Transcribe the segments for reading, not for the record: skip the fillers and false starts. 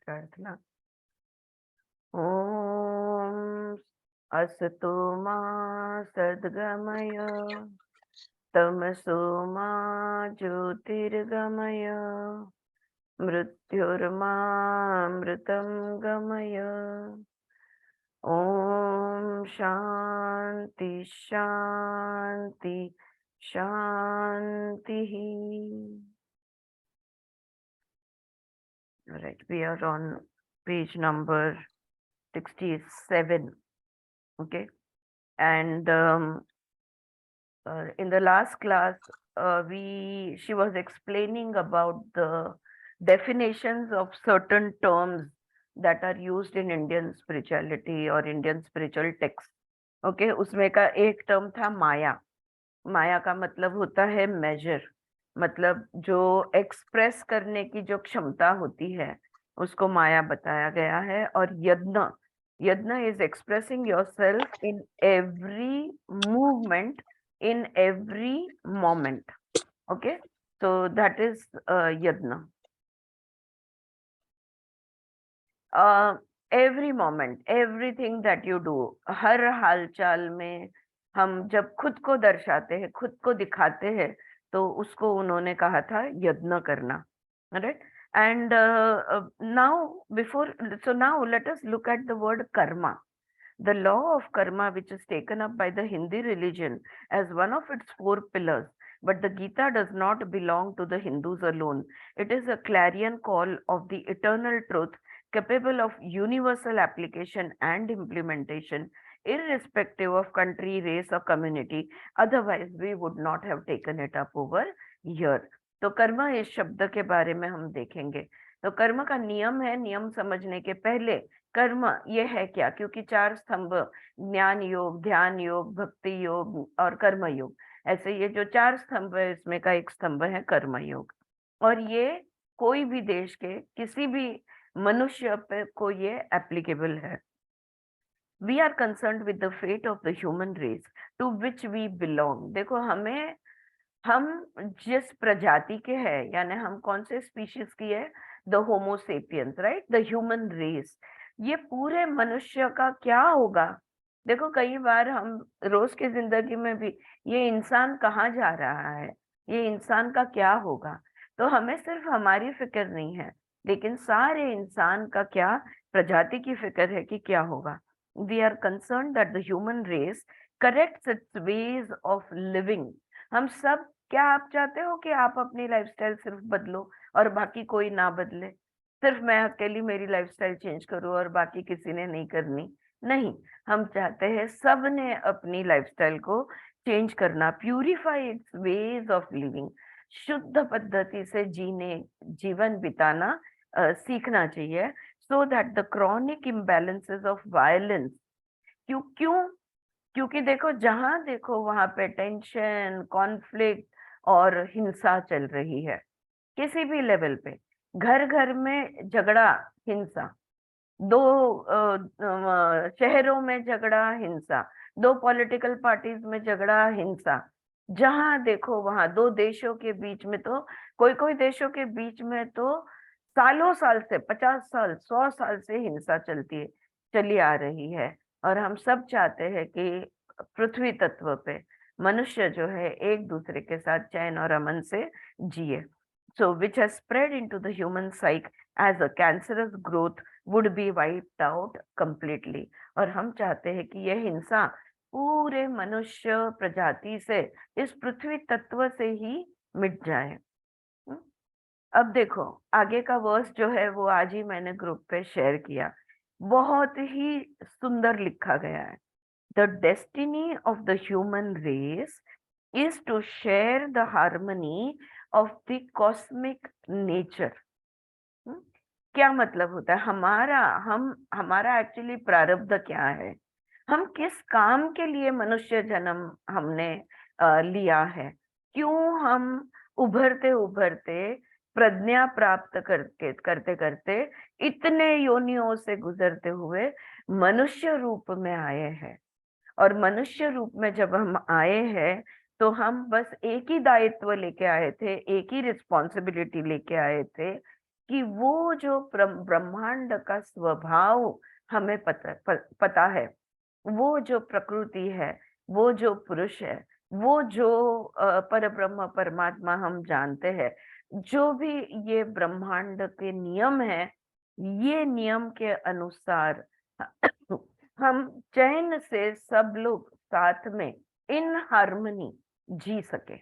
प्रार्थना। ओम असतो मा सद्गमय तमसो मा ज्योतिर्गमय मृत्युर्मामृतं गमय। ओम शांति शांति शांति। Right, we are on page number 67. Okay, and in the last class, she was explaining about the definitions of certain terms that are used in Indian spirituality or Indian spiritual texts. Okay, उसमें का एक term था माया। माया का मतलब होता है major, मतलब जो एक्सप्रेस करने की जो क्षमता होती है उसको माया बताया गया है। और यज्ञ, यज्ञ is expressing yourself in every movement, in every moment. Okay, so that is yajna. Every moment, everything that you do, हर हालचाल में हम जब खुद को दर्शाते हैं, खुद को दिखाते हैं, तो उसको उन्होंने कहा था यज्ञ करना। Right, and now let us look at the word karma. The law of karma, which is taken up by the Hindi religion as one of its 4 pillars, but the Gita does not belong to the Hindus alone. It is a clarion call of the eternal truth, capable of universal application and implementation, irrespective of country, race, or community. Otherwise, we would not have taken it up over here. तो कर्म इस शब्द के बारे में हम देखेंगे। तो कर्म का नियम है, नियम समझने के पहले कर्म ये है क्या, क्योंकि 4 स्तंभ, ज्ञान योग, ध्यान योग, भक्ति योग और कर्म योग, ऐसे ये जो 4 स्तंभ है इसमें का एक स्तंभ है कर्म योग। और ये कोई भी देश के किसी भी मनुष्य पे को ये एप्लीकेबल है। We are concern with the fate of the human race to which we belong. देखो, हम जिस प्रजाति के हैं, यानी हम कौन से स्पीशीज की है, the homo sapiens, right, the human race. ये पूरे मनुष्य का क्या होगा? देखो, कई बार हम रोज की जिंदगी में भी ये इंसान कहाँ जा रहा है, ये इंसान का क्या होगा, तो हमें सिर्फ हमारी फिक्र नहीं है, लेकिन सारे इंसान का क्या, प्रजाति की फिक्र है कि क्या होगा। We are concern that the human race corrects its ways of living. हम सब, क्या आप चाहते हो कि आप अपनी लाइफस्टाइल सिर्फ बदलो और बाकी कोई ना बदले? सिर्फ मैं अकेली मेरी लाइफस्टाइल चेंज करूं और बाकी किसी ने नहीं करनी? नहीं, हम चाहते हैं सब ने अपनी लाइफस्टाइल को चेंज करना, purify it's ways of living, शुद्ध पद्धति से जीवन बिताना सीखना चाहिए, so that the chronic imbalances of violence, क्यों क्यों क्योंकि देखो, जहां देखो वहां पे टेंशन, कॉन्फ्लिक्ट और हिंसा चल रही है, किसी भी लेवल पे। घर घर में झगड़ा, हिंसा, दो शहरों में झगड़ा, हिंसा, दो पॉलिटिकल पार्टीज में झगड़ा, हिंसा, जहां देखो वहां, दो देशों के बीच में तो, कोई कोई देशों के बीच में तो सालों साल से, 50 साल, 100 साल से हिंसा चली आ रही है। और हम सब चाहते हैं कि पृथ्वी तत्व पे मनुष्य जो है एक दूसरे के साथ चैन और अमन से जिए। So which has spread into the human psyche as a cancerous growth would be wiped out completely. और हम चाहते हैं कि यह हिंसा पूरे मनुष्य प्रजाति से, इस पृथ्वी तत्व से ही मिट जाए। अब देखो, आगे का वर्स जो है वो आज ही मैंने ग्रुप पे शेयर किया, बहुत ही सुंदर लिखा गया है। The destiny of the human race is to share the harmony of the cosmic nature. क्या मतलब होता है हमारा एक्चुअली प्रारब्ध क्या है, हम किस काम के लिए मनुष्य जन्म हमने लिया है, क्यों हम उभरते उभरते प्रज्ञा प्राप्त करते करते करते इतने योनियों से गुजरते हुए मनुष्य रूप में आए हैं। और मनुष्य रूप में जब हम आए हैं तो हम बस एक ही दायित्व लेके आए थे, एक ही रिस्पॉन्सिबिलिटी लेके आए थे कि वो जो ब्रह्मांड का स्वभाव हमें पता है, वो जो प्रकृति है, वो जो पुरुष है, वो जो परब्रह्म परमात्मा हम जानते हैं, जो भी ये ब्रह्मांड के नियम है, ये नियम के अनुसार हम चैन से सब लोग साथ में इन हार्मनी जी सके,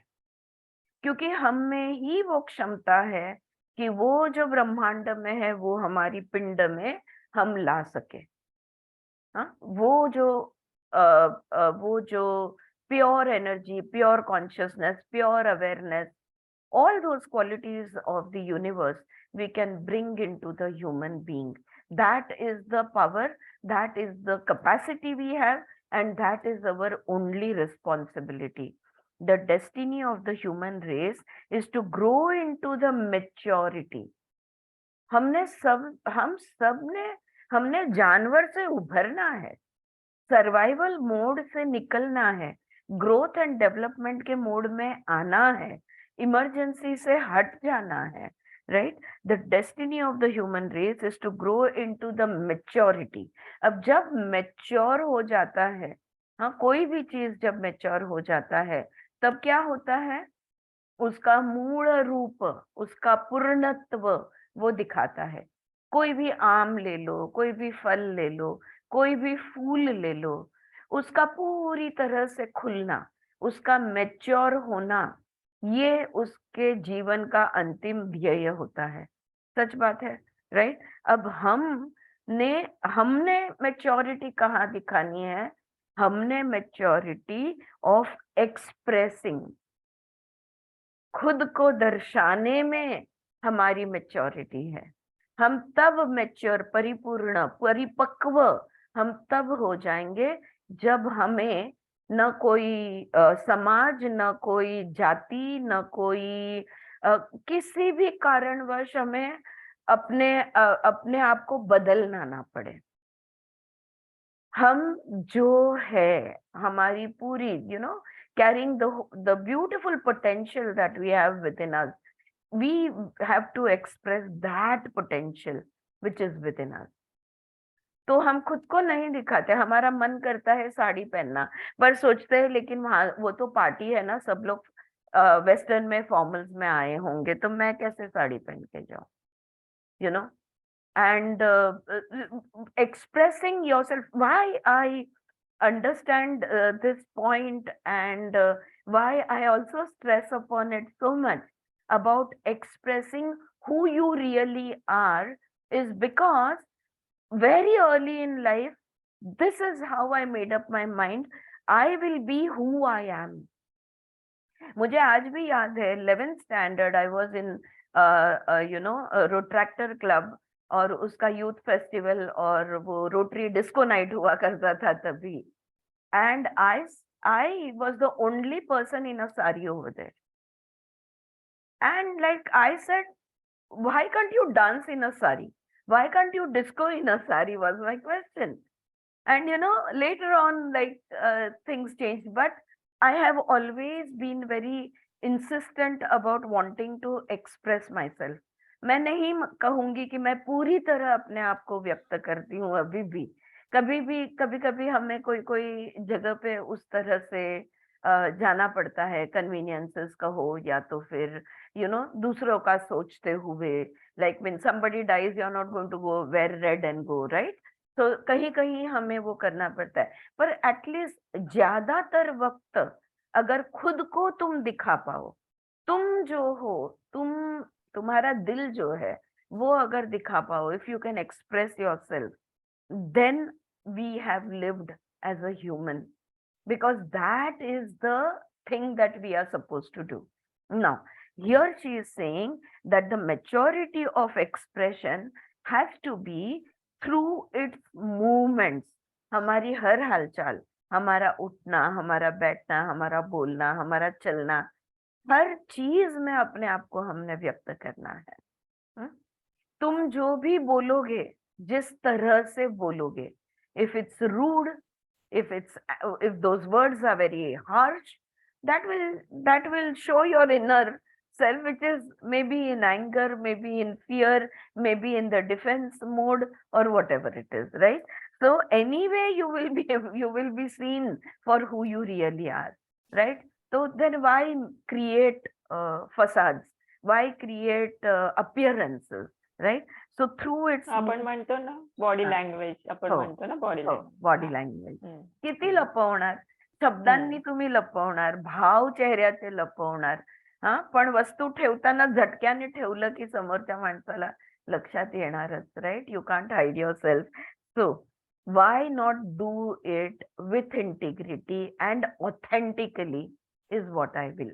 क्योंकि हम में ही वो क्षमता है कि वो जो ब्रह्मांड में है वो हमारी पिंड में हम ला सके। हाँ, वो जो pure energy, pure consciousness, pure awareness, all those qualities of the universe we can bring into the human being. That is the power, that is the capacity we have, and that is our only responsibility. The destiny of the human race is to grow into the maturity. हम सब ने हमने जानवर से उभरना है, survival mode से निकलना है, ग्रोथ एंड डेवलपमेंट के मोड में आना है, इमरजेंसी से हट जाना है, right? The destiny of the human race is to grow into the maturity. अब जब मैच्योर हो जाता है, हाँ, कोई भी चीज जब मैच्योर हो जाता है, तब क्या होता है? उसका मूल रूप, उसका पूर्णत्व वो दिखाता है। कोई भी आम ले लो, कोई भी फल ले लो, कोई भी फूल ले लो, उसका पूरी तरह से खुलना, उसका मैच्योर होना, ये उसके जीवन का अंतिम ध्येय होता है। सच बात है, राइट? अब हमने मैच्योरिटी कहाँ दिखानी है? हमने मैच्योरिटी ऑफ एक्सप्रेसिंग, खुद को दर्शाने में हमारी मैच्योरिटी है। हम तब मैच्योर, परिपूर्ण, परिपक्व हम तब हो जाएंगे जब हमें न कोई समाज, न कोई जाति, न कोई किसी भी कारणवश हमें अपने आप को बदलना ना पड़े। हम जो है, हमारी पूरी, carrying the beautiful potential that we have within us, we have to express that potential which is within us. तो हम खुद को नहीं दिखाते। हमारा मन करता है साड़ी पहनना, पर सोचते हैं लेकिन वहां वो तो पार्टी है ना, सब लोग वेस्टर्न में फॉर्मल्स में आए होंगे, तो मैं कैसे साड़ी पहन के जाऊं, you know and expressing yourself. Why I understand this point, and why I also stress upon it so much about expressing who you really are, is because very early in life, this is how I made up my mind. I will be who I am. मुझे आज भी याद है, 11th standard I was in Rotaractor club, और उसका youth festival और वो rotary disco night हुआ करता था तभी, and I was the only person in a sari over there, and like I said, why can't you dance in a sari, why can't you disco in a sari, was my question. And later on, like, things changed, but I have always been very insistent about wanting to express myself. मैं नहीं कहूंगी कि मैं पूरी तरह अपने आप को व्यक्त करती हूँ अभी भी। कभी कभी हमें कोई कोई जगह पे उस तरह से जाना पड़ता है, कन्वीनियंसेस का हो, या तो फिर दूसरों का सोचते हुए, like when somebody dies you are not going to go wear red and go, right? तो कहीं कहीं हमें वो करना पड़ता है, पर एटलीस्ट ज्यादातर वक्त अगर खुद को तुम दिखा पाओ, तुम जो हो, तुम्हारा दिल जो है वो अगर दिखा पाओ, if you can express yourself, then we have lived as a human, because that is the thing that we are supposed to do. Now, here she is saying that the maturity of expression has to be through its movements. हमारी हर हालचाल, हमारा उठना, हमारा बैठना, हमारा बोलना, हमारा चलना, हर चीज में अपने आप को हमने व्यक्त करना है। तुम जो भी बोलोगे, जिस तरह से बोलोगे, if it's rude, if those words are very harsh, that will show your inner self which is maybe in anger, maybe in fear, maybe in the defense mode, or whatever it is, right? So anyway you will be you will be seen for who you really are, right? So then why create facades, why create appearances, right? So through its आपण म्हणतो ना body हा, language, आपण हो म्हणतो ना body हो language. Body हा. लँग्वेज हम्म. किती हम्म. लपवणार, शब्दांनी हम्म. तुम्ही लपवणार, भाव चेहऱ्याचे लपवणार, हा पण वस्तू ठेवताना झटक्याने ठेवलं की समोरच्या माणसाला लक्षात येणारच, right? You can't hide your self. So why not do it with integrity and authentically is what I will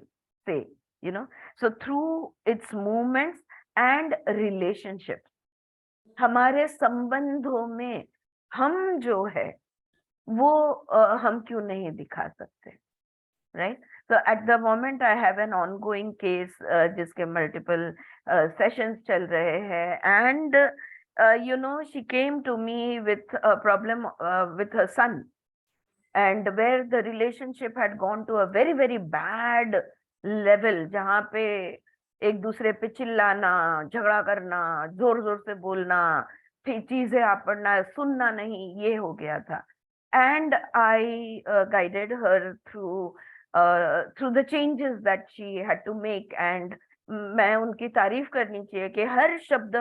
say, you know. So through its movements and relationships, हमारे संबंधों में हम जो है वो हम क्यों नहीं दिखा सकते, right? So at the moment I have an ongoing case जिसके multiple sessions चल रहे हैं, and you know she came to me with a problem with her son, and where the relationship had gone to a very very bad level, जहाँ पे एक दूसरे पे चिल्लाना, झगड़ा करना, जोर जोर से बोलना, चीजें आपड़ना, सुनना नहीं, ये हो गया था. And I guided her through the changes that she had to make. And मैं उनकी तारीफ करनी चाहिए कि हर शब्द,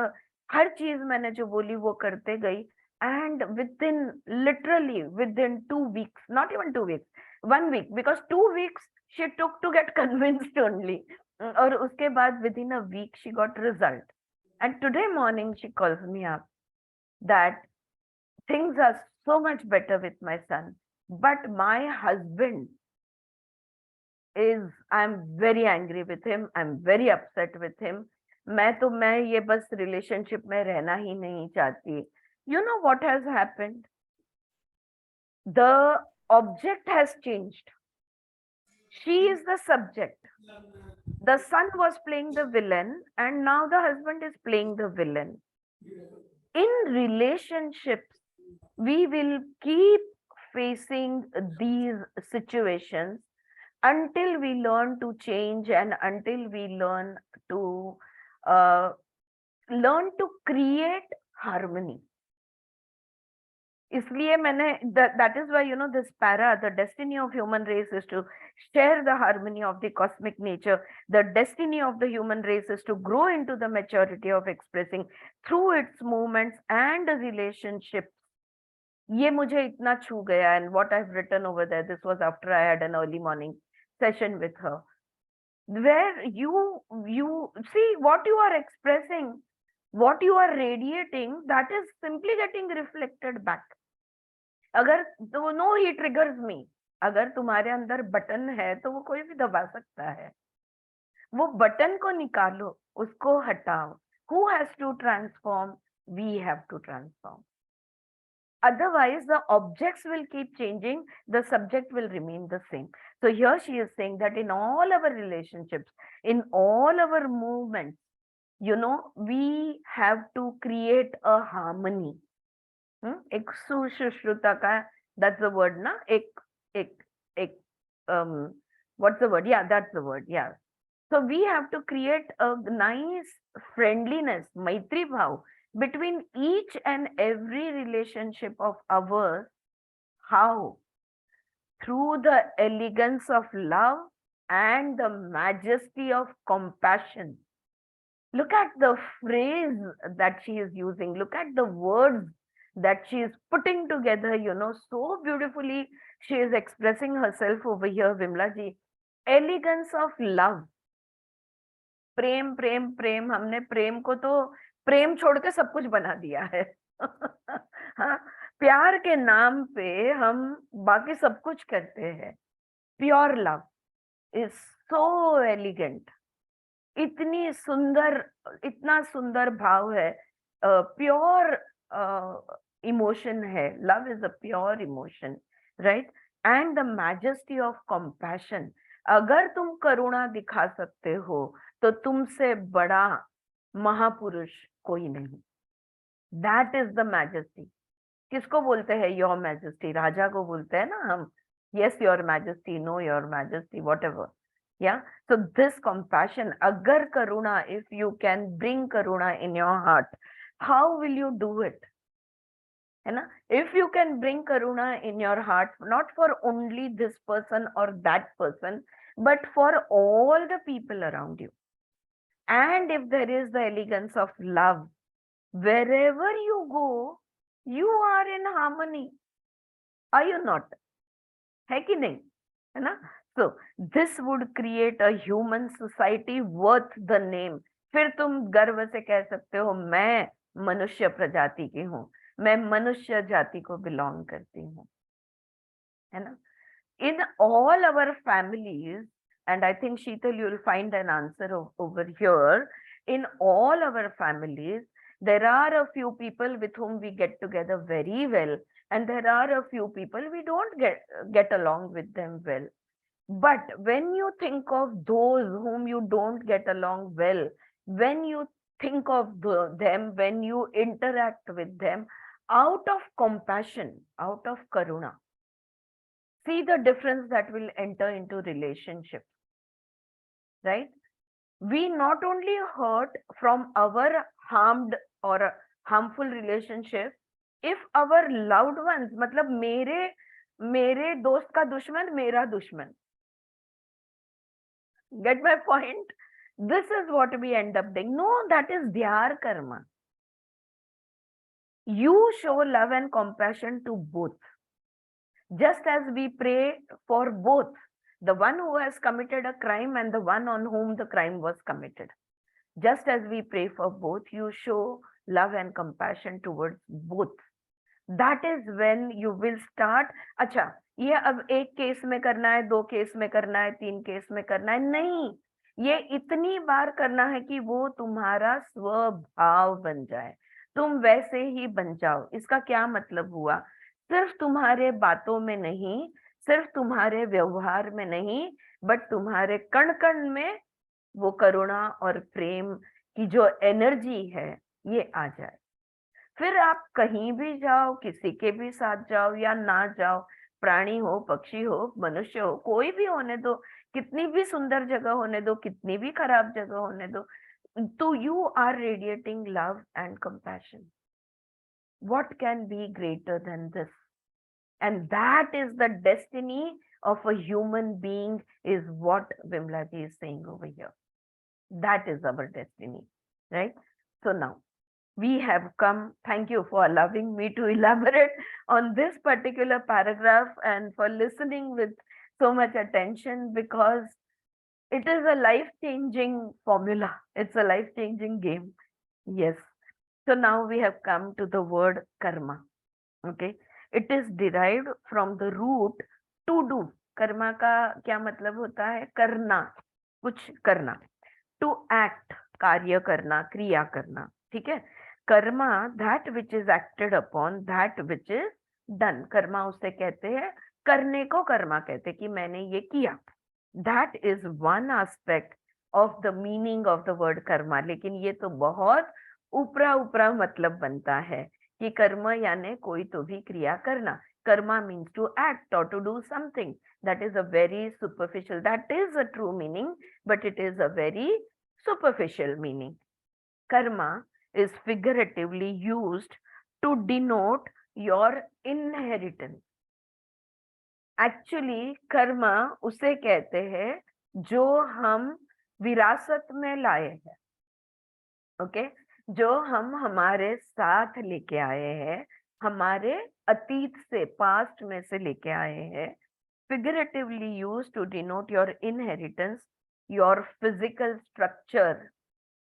हर चीज मैंने जो बोली वो करते गई. And literally within 2 weeks, not even 2 weeks, 1 week, because 2 weeks she took to get convinced only. और उसके बाद within a week she got result. And today morning she calls me up that things are so much better with my son, but my husband is, I'm very angry with him, I'm very upset with him. मैं ये बस relationship में रहना ही नहीं चाहती. You know what has happened? The object has changed. She is the subject. The son was playing the villain, and now the husband is playing the villain. In relationships, we will keep facing these situations until we learn to change, and until we learn uh, to create harmony. इसलिए मैंने, that is why, you know, this para, the destiny of human race is to share the harmony of the cosmic nature. The destiny of the human race is to grow into the maturity of expressing through its movements and relationships. ये मुझे इतना छू गया. And what I've written over there, this was after I had an early morning session with her, where you see what you are expressing, what you are radiating, that is simply getting reflected back. अगर दोनों ही triggers me, अगर तुम्हारे अंदर button है तो वो कोई भी दबा सकता है. वो बटन को निकालो, उसको हटाओ. Who has to transform? We have to transform. Otherwise, the objects will keep changing, the subject will remain the same. So here she is saying that in all our relationships, in all our movements, you know, we have to create a harmony. एक सुश्रुता का, that's the word, na? एक, what's the word? Yeah, that's the word. Yeah. So we have to create a nice friendliness, maitri bhav, between each and every relationship of ours. How? Through the elegance of love and the majesty of compassion. Look at the phrase that she is using. Look at the words that she is putting together, you know, so beautifully. She is expressing herself over here, Vimla ji. Elegance of love. प्रेम प्रेम प्रेम, हमने प्रेम को तो प्रेम छोड़ के सब कुछ बना दिया है. हाँ, प्यार के नाम पे हम बाकी सब कुछ करते हैं. Pure love is so elegant. इतनी सुंदर, इतना सुंदर भाव है. प्योर इमोशन है. Love is a pure emotion, right? And the majesty of compassion. अगर तुम करुणा दिखा सकते हो तो तुमसे बड़ा महापुरुष कोई नहीं. That is the majesty. किसको बोलते हैं योर मैजेस्टी? राजा को बोलते हैं ना हम. Yes your majesty, know your majesty, what ever. Yeah. So this compassion, agar karuna, if you can bring karuna in your heart, how will you do it? है ना? If you can bring karuna in your heart, not for only this person or that person, but for all the people around you. And if there is the elegance of love, wherever you go, you are in harmony. Are you not? है कि नहीं? है ना? So this would create a human society worth the name. फिर तुम गर्व से कह सकते हो मैं मनुष्य प्रजाति की हूँ, मैं मनुष्य जाति को बिलोंग करती हूँ, है ना? In all our families, and I think Sheetal, you'll find an answer over here. In all our families, there are a few people with whom we get together very well, and there are a few people we don't get along with them well. But when you think of those whom you don't get along well, when you think of them, when you interact with them, out of compassion, out of karuna, see the difference that will enter into relationship, right? We not only hurt from our harmed or harmful relationship, if our loved ones, मतलब मेरे दोस्त का दुश्मन मेरा दुश्मन, get my point? This is what we end up doing. No, that is their karma. You show love and compassion to both, just as we pray for both the one who has committed a crime and the one on whom the crime was committed. Just as we pray for both, you show love and compassion towards both. That is when you will start. अच्छा, ये अब एक case में करना है, दो case में करना है, तीन केस में करना है, नहीं, ये इतनी बार करना है कि वो तुम्हारा स्वभाव बन जाए, तुम वैसे ही बन जाओ. इसका क्या मतलब हुआ? सिर्फ तुम्हारे बातों में नहीं, सिर्फ तुम्हारे व्यवहार में नहीं, बट तुम्हारे कण कण में वो करुणा और प्रेम की जो एनर्जी है ये आ जाए. फिर आप कहीं भी जाओ, किसी के भी साथ जाओ या ना जाओ, प्राणी हो, पक्षी हो, मनुष्य हो, कोई भी होने दो, कितनी भी सुंदर जगह होने दो, कितनी भी खराब जगह होने दो, तो you are radiating love and compassion. What can be greater than this? And that is the destiny of a human being, is what Vimla ji is saying over here. That is our destiny, right? So now we have come. Thank you for allowing me to elaborate on this particular paragraph and for listening with so much attention, because it is a life-changing formula. It's a life-changing game. Yes. So now we have come to the word karma. Okay. It is derived from the root to do. Karma का क्या मतलब होता है? करना, कुछ करना. To act, कार्य करना, क्रिया करना. ठीक है. Karma, that which is acted upon, that which is done. Karma उसे कहते हैं, करने को कर्मा कहते हैं कि मैंने ये किया. That is one aspect of the meaning of the word Karma. लेकिन ये तो बहुत ऊपरा ऊपरा मतलब बनता है कि कर्म यानी कोई तो भी क्रिया करना. Karma means to act or to do something. That is a very superficial, that is a true meaning, but it is a very superficial meaning. Karma is figuratively used to denote your inheritance. Actually, Karma उसे कहते हैं जो हम विरासत में लाए हैं. Okay. जो हम हमारे साथ लेके आए हैं, हमारे अतीत से, पास्ट में से लेके आए हैं. figuratively used to denote your inheritance, your physical structure,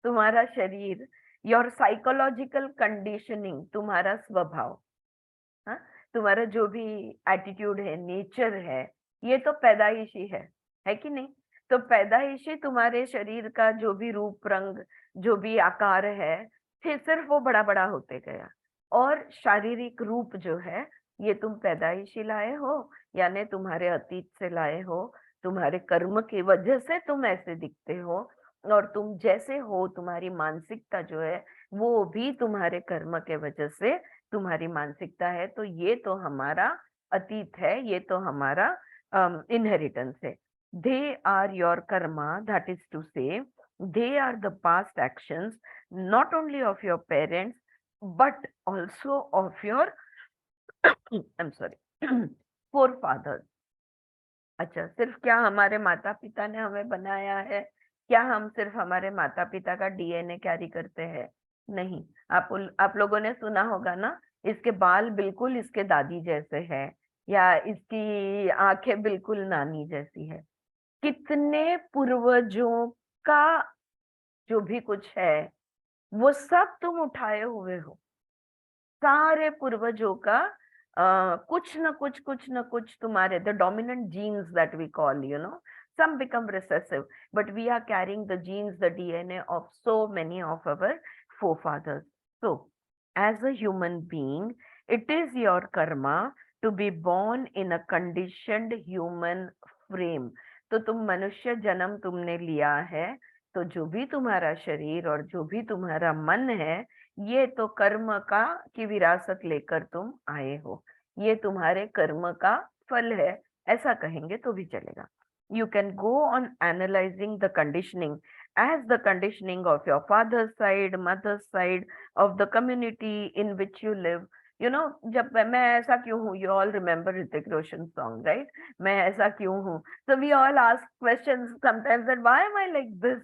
तुम्हारा शरीर, your psychological conditioning, तुम्हारा स्वभाव, हाँ, तुम्हारा जो भी एटीट्यूड है, नेचर है, ये तो पैदाइशी है कि नहीं? तो पैदाइशी तुम्हारे शरीर का जो भी रूप रंग, जो भी आकार है, फिर सिर्फ वो बड़ा बड़ा होते गया. और शारीरिक रूप जो है, ये तुम पैदाइशी लाए हो, यानी तुम्हारे अतीत से लाए हो. तुम्हारे कर्म की वजह से तुम ऐसे दिखते हो, और तुम जैसे हो, तुम्हारी मानसिकता जो है वो भी तुम्हारे कर्म के वजह से तुम्हारी मानसिकता है. तो ये तो हमारा अतीत है, ये तो हमारा इनहेरिटेंस है. They are your karma, that is to say, they are the past actions, not only of your parents, but also of your, I'm sorry, forefathers. अच्छा, सिर्फ क्या हमारे माता पिता ने हमें बनाया है? क्या हम सिर्फ हमारे माता पिता का डीएनए कैरी करते हैं? नहीं। आप लोगों ने सुना होगा ना, इसके बाल बिल्कुल इसके दादी जैसे है, या इसकी आंखें बिल्कुल नानी जैसी है। कितने पूर्वजों का जो भी कुछ है, वो सब तुम उठाए हुए हो। सारे पूर्वजों का कुछ न कुछ तुम्हारे, the dominant genes that we call, some become recessive, but we are carrying the genes, the DNA of so many of our forefathers. So as a human being, it is your karma to be born in a conditioned human frame. तो तुम मनुष्य जन्म तुमने लिया है, तो जो भी तुम्हारा शरीर और जो भी तुम्हारा मन है, ये तो कर्म का की विरासत लेकर तुम आए हो। ये तुम्हारे कर्म का फल है, ऐसा कहेंगे तो भी चलेगा। You can go on analyzing the conditioning as the conditioning of your father's side, mother's side, of the community in which you live. जब मैं ऐसा क्यों हूँ, you all remember Hrithik Roshan song, right? मैं ऐसा क्यों हूँ? So we all ask questions sometimes that why am I like this?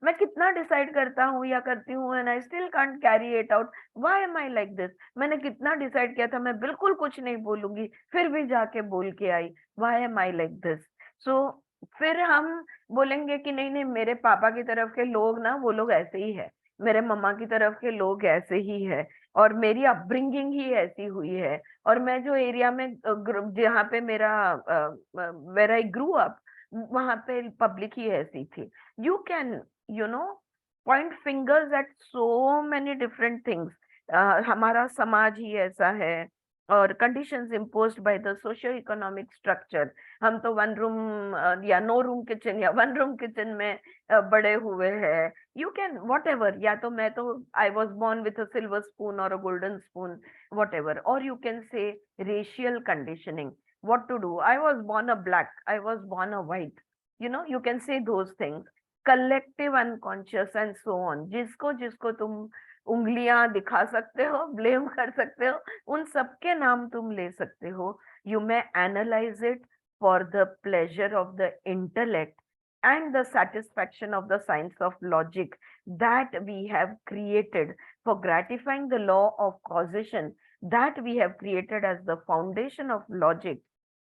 मैं कितना डिसाइड करता हूँ या करती हूँ and I still can't carry it out. Why am I like this? मैंने कितना डिसाइड किया था मैं बिल्कुल कुछ नहीं बोलूंगी, फिर भी जाके बोल के आई। Why am I like this? So फिर हम बोलेंगे कि नहीं नहीं, मेरे पापा की तरफ के लोग ना, वो लोग ऐसे ही है, मेरे मम्मा की तरफ के लोग ऐसे ही है, और मेरी अपब्रिंगिंग ही ऐसी हुई है, और मैं जो एरिया में जहाँ पे वेर आई ग्रू अप, वहां पे पब्लिक ही ऐसी थी। You can point fingers eight so many different things. हमारा समाज ही ऐसा है, और conditions imposed by the socio economic structure. हम तो वन रूम या नो रूम किचन या वन रूम किचन में बड़े हुए हैं। यू कैन वॉट एवर, या तो मैं तो I was born with a silver spoon और a golden spoon, whatever, और you can say racial conditioning, what to do. I was born a black, I was born a white. You can say those things. Collective unconscious and so on. जिसको जिसको तुम उंगलियां दिखा सकते हो, blame कर सकते हो, उन सबके नाम तुम ले सकते हो। You may analyze it for the pleasure of the intellect and the satisfaction of the science of logic that we have created for gratifying the law of causation that we have created as the foundation of logic,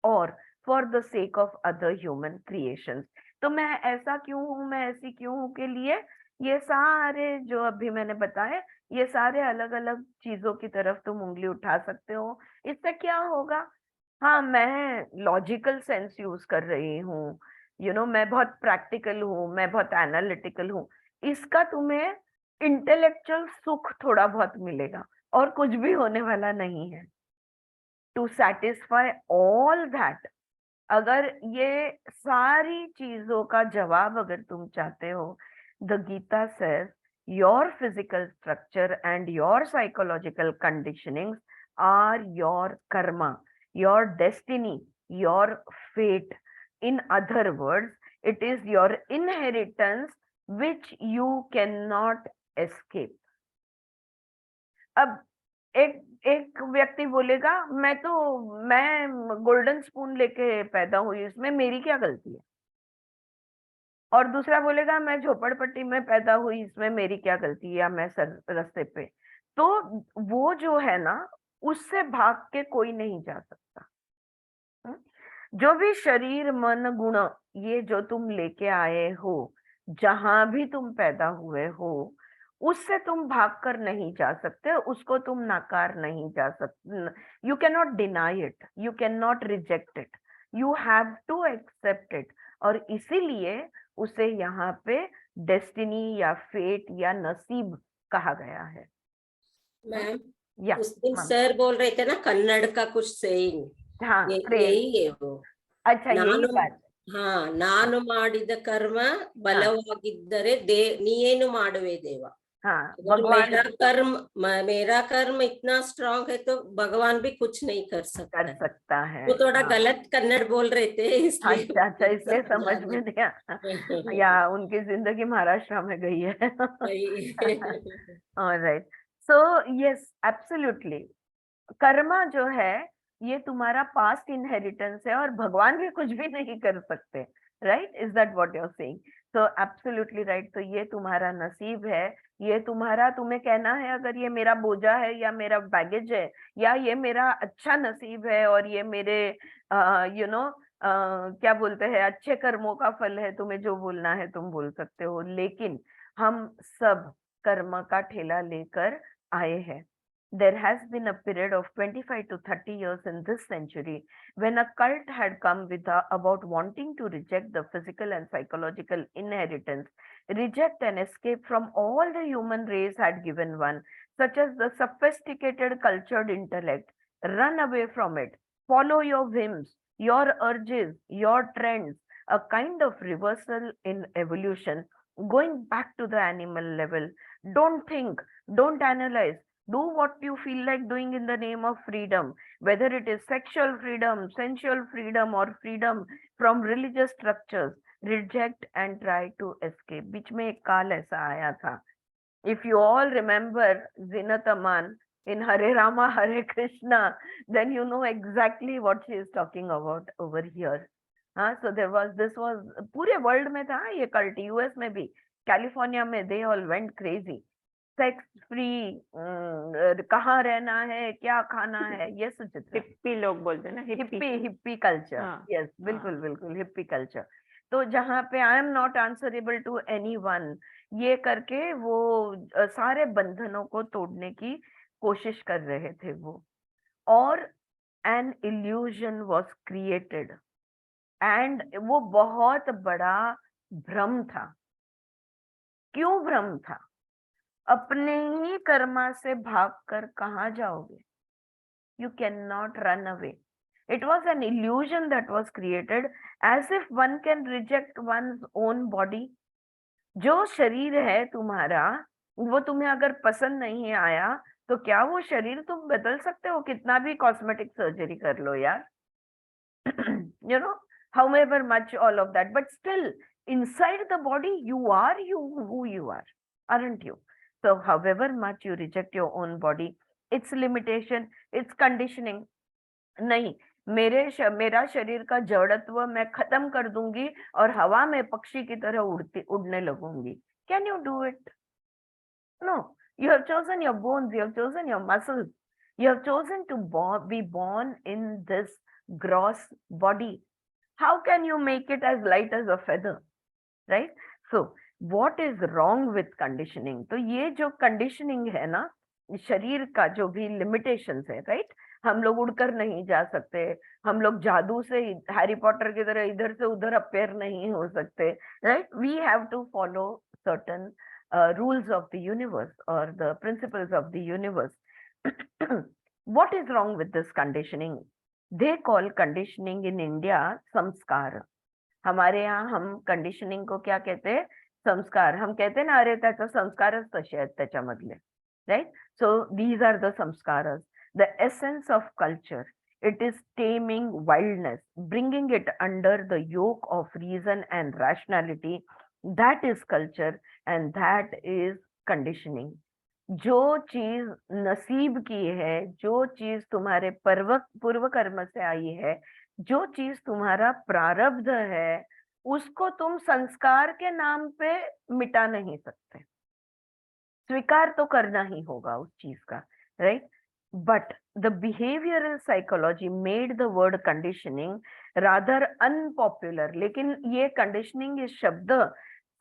or for the sake of other human creations. तो मैं ऐसा क्यों हूं, मैं ऐसी क्यों हूं के लिए ये सारे जो अभी मैंने बताए, ये सारे अलग अलग चीजों की तरफ तुम उंगली उठा सकते हो। इससे क्या होगा? हाँ, मैं लॉजिकल सेंस यूज कर रही हूँ, मैं बहुत प्रैक्टिकल हूँ, मैं बहुत एनालिटिकल हूँ। इसका तुम्हें इंटेलेक्चुअल सुख थोड़ा बहुत मिलेगा, और कुछ भी होने वाला नहीं है। टू सेटिस्फाई ऑल दैट, अगर ये सारी चीजों का जवाब अगर तुम चाहते हो, the Gita says your physical structure and your psychological conditionings are your karma, your destiny, your fate. In other words, it is your inheritance which you can not escape. अब एक एक व्यक्ति बोलेगा मैं गोल्डन स्पून लेके पैदा हुई, इसमें मेरी क्या गलती है? और दूसरा बोलेगा मैं झोपड़पट्टी में पैदा हुई, इसमें मेरी क्या गलती है, या मैं सर रास्ते पे। तो वो जो है ना, उससे भाग के कोई नहीं जा सकता। हम्म? जो भी शरीर मन गुण, ये जो तुम लेके आए हो, जहां भी तुम पैदा हुए हो, उससे तुम भाग कर नहीं जा सकते, उसको तुम नकार नहीं जा सकते। You can not deny it, you can not reject it, you have to accept it. और इसीलिए उसे यहाँ पे डेस्टिनी या फेट या नसीब कहा गया है। मैम, या उस दिन सर बोल रहे थे ना कन्नड़ का कुछ सेइंग, हाँ, यही है वो। अच्छा, यही ನಾನು बात। ನಾನು ಮಾಡಿದ ಕರ್ಮ ಬಲವಾಗಿದ್ದರೆ ನೀನು ಮಾಡುವೆ ದೇವ. हाँ, अगर भगवान मेरा कर्म इतना स्ट्रांग है तो भगवान भी कुछ नहीं कर सकता कर है। सकता है। वो थोड़ा हाँ, गलत कन्नड़ बोल रहे थे इसलिए अच्छा अच्छा, मुझे इसलिए समझ समझा में नहीं आया, या उनकी जिंदगी महाराष्ट्र में गई है। नहीं। Alright, so yes, absolutely, Karma जो है ये तुम्हारा पास्ट इनहेरिटेंस है, और भगवान भी कुछ भी नहीं कर सकते, right? Is that what you are saying? तो एब्सोल्युटली राइट, तो ये तुम्हारा नसीब है, ये तुम्हारा, तुम्हें कहना है अगर ये मेरा बोझा है या मेरा बैगेज है, या ये मेरा अच्छा नसीब है और ये मेरे यू नो क्या बोलते हैं, अच्छे कर्मों का फल है, तुम्हें जो बोलना है तुम बोल सकते हो, लेकिन हम सब कर्म का ठेला लेकर आए हैं। There has been a period of 25 to 30 years in this century when a cult had come with about wanting to reject the physical and psychological inheritance, reject and escape from all the human race had given one, such as the sophisticated cultured intellect. Run away from it. Follow your whims, your urges, your trends, a kind of reversal in evolution, going back to the animal level. Don't think, don't analyze, do what you feel like doing in the name of freedom, whether it is sexual freedom, sensual freedom, or freedom from religious structures. Reject and try to escape. बीच में एक काल ऐसा आया था. If you all remember Zinat Aman in Hare Rama Hare Krishna, then you know exactly what she is talking about over here. हाँ, so there was, this was पूरे world में था ये कल्ट, यूएस में भी, कैलिफोर्निया में, they all went crazy. Sex free, कहाँ रहना है, क्या खाना है, ये सुचित्रा, हिप्पी लोग बोलते हैं ना, हिप्पी, हिप्पी कल्चर, हाँ, यस, बिल्कुल बिल्कुल, हिप्पी कल्चर। तो जहाँ पे I am not answerable to anyone, ये करके वो सारे बंधनों को तोड़ने की कोशिश कर रहे थे वो, और an illusion was created, and वो बहुत बड़ा भ्रम था। क्यों भ्रम था? अपने ही कर्मा से भागकर कहाँ जाओगे? You cannot run away. It was an illusion that was created, as if one can reject one's own body. जो शरीर है तुम्हारा, वो तुम्हें अगर पसंद नहीं आया, तो क्या वो शरीर तुम बदल सकते हो? कितना भी कॉस्मेटिक सर्जरी कर लो यार, you know, however much all of that, but still inside the body you are you who you are, aren't you? So however much you reject your own body, its limitation, its conditioning, नहीं, मेरा शरीर का जड़त्व मैं खत्म कर दूंगी और हवा में पक्षी की तरह उड़ने लगूंगी। Can you do it? No. You have chosen your bones, you have chosen your muscles, you have chosen to be born in this gross body. How can you make it as light as a feather? Right? So what is wrong with conditioning? तो ये जो conditioning है ना, शरीर का जो भी limitations है, right? हम लोग उड़कर नहीं जा सकते, हम लोग जादू से हैरी पॉटर की तरह इधर से उधर अपेयर नहीं हो सकते, right? We have to follow certain rules of the universe or the principles of the universe. What is wrong with this conditioning? They call conditioning in India संस्कार. हमारे यहाँ हम कंडीशनिंग को क्या कहते हैं? संस्कार. हम कहते हैं ना, अरे त्याचा संस्कारच तसे आहेत त्याच्यामधले, right? So these are the sanskaras, the essence of culture. It is taming wildness, bringing it under the yoke of reason and rationality. That is culture and that is conditioning. जो चीज नसीब की है, जो चीज तुम्हारे पूर्व कर्म से आई है, जो चीज तुम्हारा प्रारब्ध है, उसको तुम संस्कार के नाम पे मिटा नहीं सकते। स्वीकार तो करना ही होगा उस चीज का, right? But the behavioural psychology made the word conditioning rather unpopular. लेकिन ये कंडीशनिंग, ये शब्द,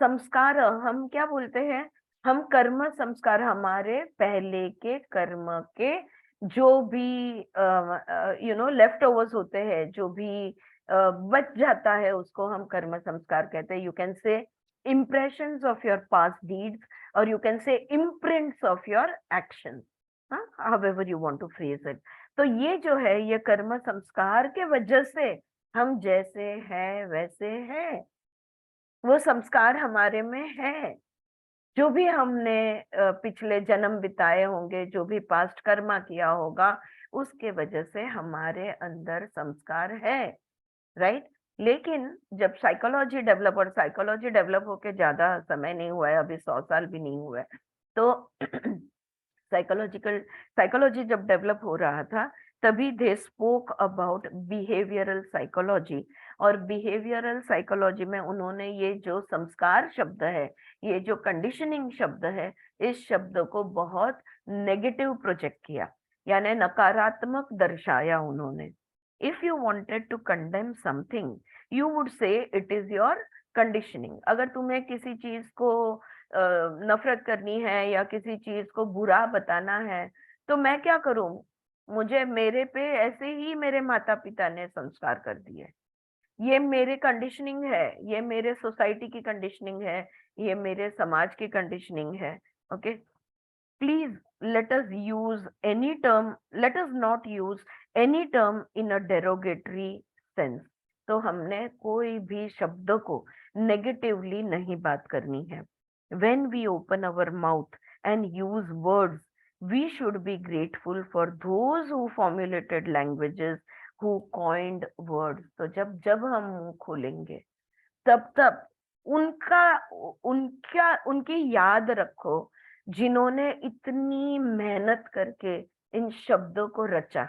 संस्कार, हम क्या बोलते हैं? हम कर्म संस्कार, हमारे पहले के कर्म के जो भी लेफ्ट ओवर्स होते हैं, जो भी बच जाता है, उसको हम कर्म संस्कार कहते हैं। यू कैन से impressions of your past deeds, or you can say imprints of your actions, however you want to phrase it. तो ये जो है, ये कर्म संस्कार के वजह से हम जैसे हैं वैसे हैं, वो संस्कार हमारे में है। जो भी हमने पिछले जन्म बिताए होंगे, जो भी पास्ट कर्मा किया होगा, उसके वजह से हमारे अंदर संस्कार है, राइट। लेकिन जब साइकोलॉजी डेवलप होके ज्यादा समय नहीं हुआ है, अभी 100 साल भी नहीं हुआ है, तो साइकोलॉजी जब डेवलप हो रहा था, तभी they spoke about behavioural psychology. और बिहेवियरल साइकोलॉजी में उन्होंने ये जो संस्कार शब्द है, ये जो कंडीशनिंग शब्द है, इस शब्द को बहुत नेगेटिव प्रोजेक्ट किया, यानी नकारात्मक दर्शाया उन्होंने। If you wanted to condemn something, you would say it is your conditioning. अगर तुम्हें किसी चीज को नफरत करनी है या किसी चीज को बुरा बताना है, तो मैं क्या करूं? मुझे, मेरे पे ऐसे ही मेरे माता पिता ने संस्कार कर दिए, ये मेरे कंडीशनिंग है, ये मेरे सोसाइटी की कंडीशनिंग है, ये मेरे समाज की कंडीशनिंग है। Okay, please let us not use any term in a derogatory sense। तो हमने कोई भी शब्द को नेगेटिवली नहीं बात करनी है। when we open our mouth and use words, we should be grateful for those who formulated languages, who coined words। तो जब जब हम मुंह खोलेंगे, तब तब उनका उनका उनकी याद रखो, जिन्होंने इतनी मेहनत करके इन शब्दों को रचा।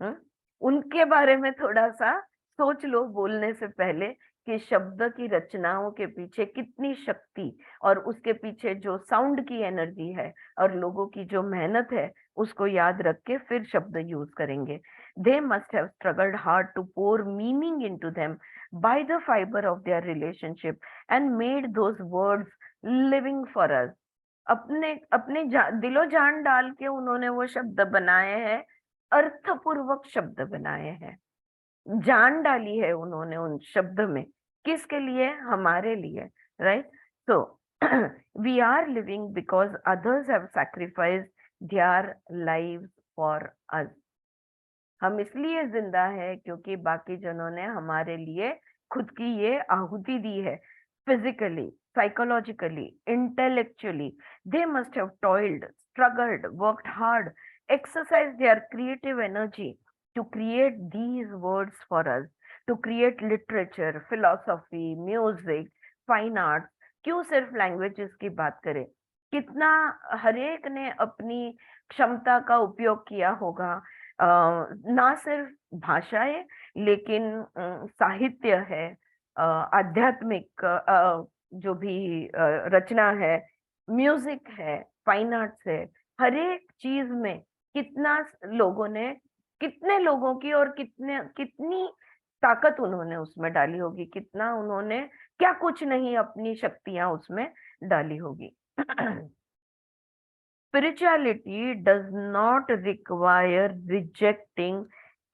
हम्म? उनके बारे में थोड़ा सा सोच लो बोलने से पहले, कि शब्द की रचनाओं के पीछे कितनी शक्ति, और उसके पीछे जो साउंड की एनर्जी है और लोगों की जो मेहनत है, उसको याद रख के फिर शब्द यूज करेंगे। They must have struggled hard to pour meaning into them by the fiber of their relationship and made those words living for us। अपने अपने दिलो जान डाल के उन्होंने वो शब्द बनाए हैं, अर्थपूर्वक शब्द बनाए हैं, जान डाली है उन्होंने उन शब्द में। किसके लिए? हमारे लिए, right. So we are living because others have sacrificed their lives for us. हम इसलिए जिंदा है क्योंकि बाकी जनों ने हमारे लिए खुद की ये आहुति दी है। Physically, psychologically, intellectually, they must have toiled, struggled, worked hard, exercised their creative energy to create these words for us, to create literature, philosophy, music, fine arts। क्यों सिर्फ लैंग्वेजेस की बात करें? कितना हर एक ने अपनी क्षमता का उपयोग किया होगा, ना सिर्फ भाषाएं, लेकिन साहित्य है, आध्यात्मिक जो भी रचना है, म्यूजिक है, फाइन आर्ट्स है, हर एक चीज में कितना लोगों ने, कितने लोगों की और कितनी ताकत उन्होंने उसमें डाली होगी, कितना उन्होंने, क्या कुछ नहीं अपनी शक्तियां उसमें डाली होगी। Spirituality does not require rejecting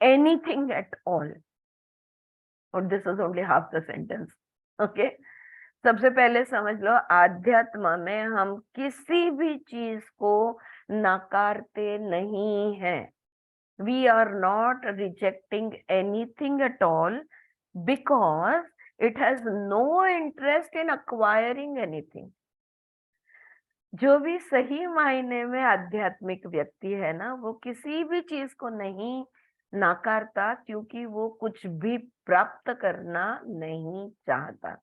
anything at all। और this is only half the sentence। Okay? सबसे पहले समझ लो, आध्यात्म में हम किसी भी चीज को नकारते नहीं हैं। We are not rejecting anything at all because it has no interest in acquiring anything। जो भी सही मायने में आध्यात्मिक व्यक्ति है ना, वो किसी भी चीज को नहीं नकारता, क्योंकि वो कुछ भी प्राप्त करना नहीं चाहता।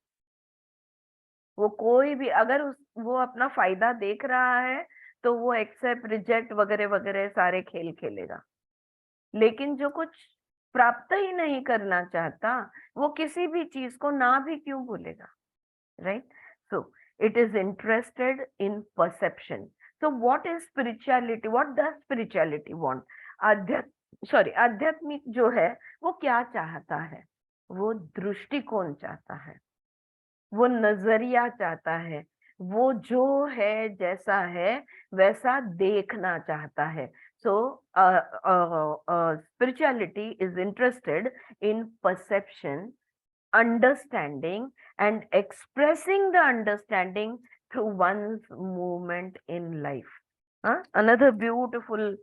वो कोई भी, अगर वो अपना फायदा देख रहा है, तो वो एक्सेप्ट रिजेक्ट वगैरह वगैरह सारे खेल खेलेगा। लेकिन जो कुछ प्राप्त ही नहीं करना चाहता, वो किसी भी चीज को ना भी क्यों बोलेगा, right? So it is interested in perception। So what is spirituality? What does spirituality want? आध्यात्मिक जो है वो क्या चाहता है? वो दृष्टिकोण चाहता है, वो नजरिया चाहता है, वो जो है जैसा है वैसा देखना चाहता है। So spirituality is interested in perception, understanding, and expressing the understanding through one's movement in life। Another beautiful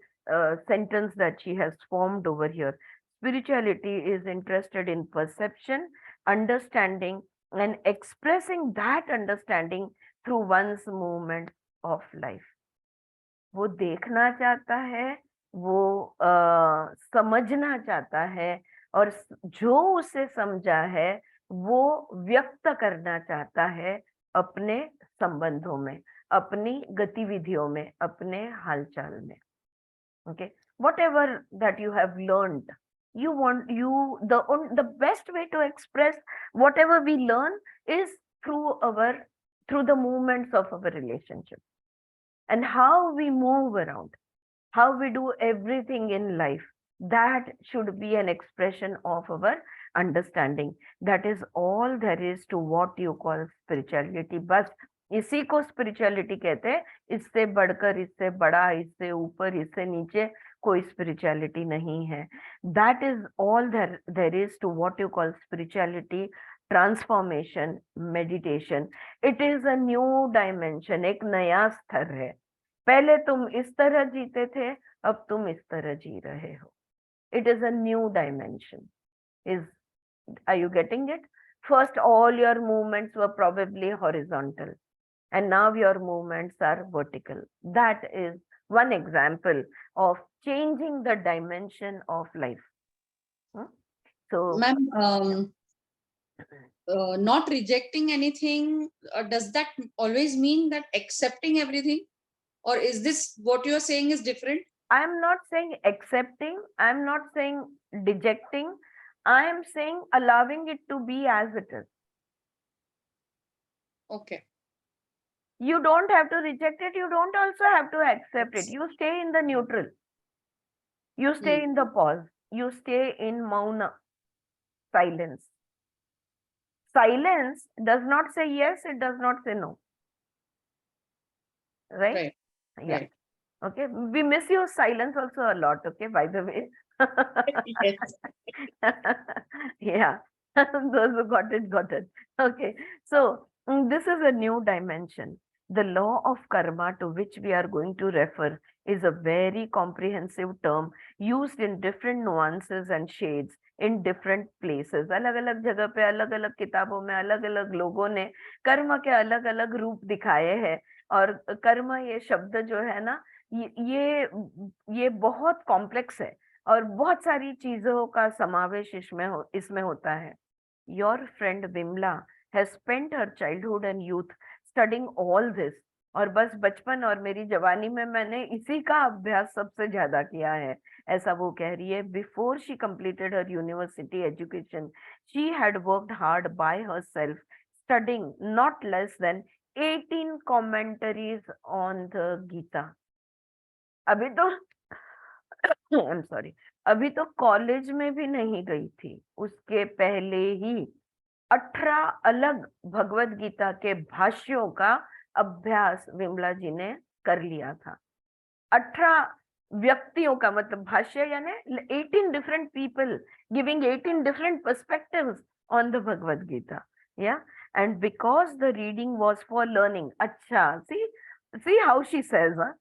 sentence that she has formed over here. Spirituality is interested in perception, understanding, and expressing that understanding through one's movement of life. वो देखना चाहता है, वो समझना चाहता है, और जो उसे समझा है वो व्यक्त करना चाहता है अपने संबंधों में, अपनी गतिविधियों में, अपने हालचाल में. Okay, whatever that you have learned, the best way to express whatever we learn is through the movements of our relationship, and how we move around, how we do everything in life. That should be an expression of our understanding. That is all there is to what you call spirituality. बस इसी को spirituality कहते हैं. इससे बढ़कर, इससे बड़ा, इससे ऊपर, इससे नीचे कोई spirituality नहीं है. That is all there is to what you call spirituality, transformation, meditation. It is a new dimension, एक नया स्तर है. पहले तुम इस तरह जीते थे, अब तुम इस तरह जी रहे हो. It is a new dimension. Are you getting it? First, all your movements were probably horizontal, and now your movements are vertical. That is one example of changing the dimension of life. So, Ma'am, not rejecting anything, does that always mean that accepting everything? Or is this what you're saying is different? I'm not saying accepting, I'm not saying dejecting, I am saying allowing it to be as it is. Okay. You don't have to reject it, you don't also have to accept it. You stay in the neutral. You stay in the pause. You stay in mauna, silence. Silence does not say yes, it does not say no. Right? Right. Yeah. Right. Okay. We miss your silence also a lot, okay, by the way. Yes. Yeah. Those who got it, got it. Okay. So this is a new dimension. The law of karma to which we are going to refer is a very comprehensive term used in different nuances and shades in different places. अलग अलग जगह पे, अलग अलग किताबों में, अलग अलग लोगों ने कर्म के अलग अलग रूप दिखाए हैं. और कर्म ये शब्द जो है ना, ये बहुत कॉम्प्लेक्स है और बहुत सारी चीजों का समावेश इसमें होता है. Your friend Vimla has spent her childhood and youth studying all this. और बस बचपन और मेरी जवानी में मैंने इसी का अभ्यास सबसे ज्यादा किया है, ऐसा वो कह रही है. Before she completed her university education, she had worked hard by herself, studying not less than 18 commentaries on the Gita. अभी तो I'm sorry, अभी तो कॉलेज में भी नहीं गई थी, उसके पहले ही 18 अलग भगवत गीता के भाष्यों का अभ्यास विमला जी ने कर लिया था. 18 व्यक्तियों का, मतलब भाष्य यानी 18 different people giving 18 different perspectives on the Bhagavad Gita. Yeah. And because the reading was for learning, acha, see how she says, huh?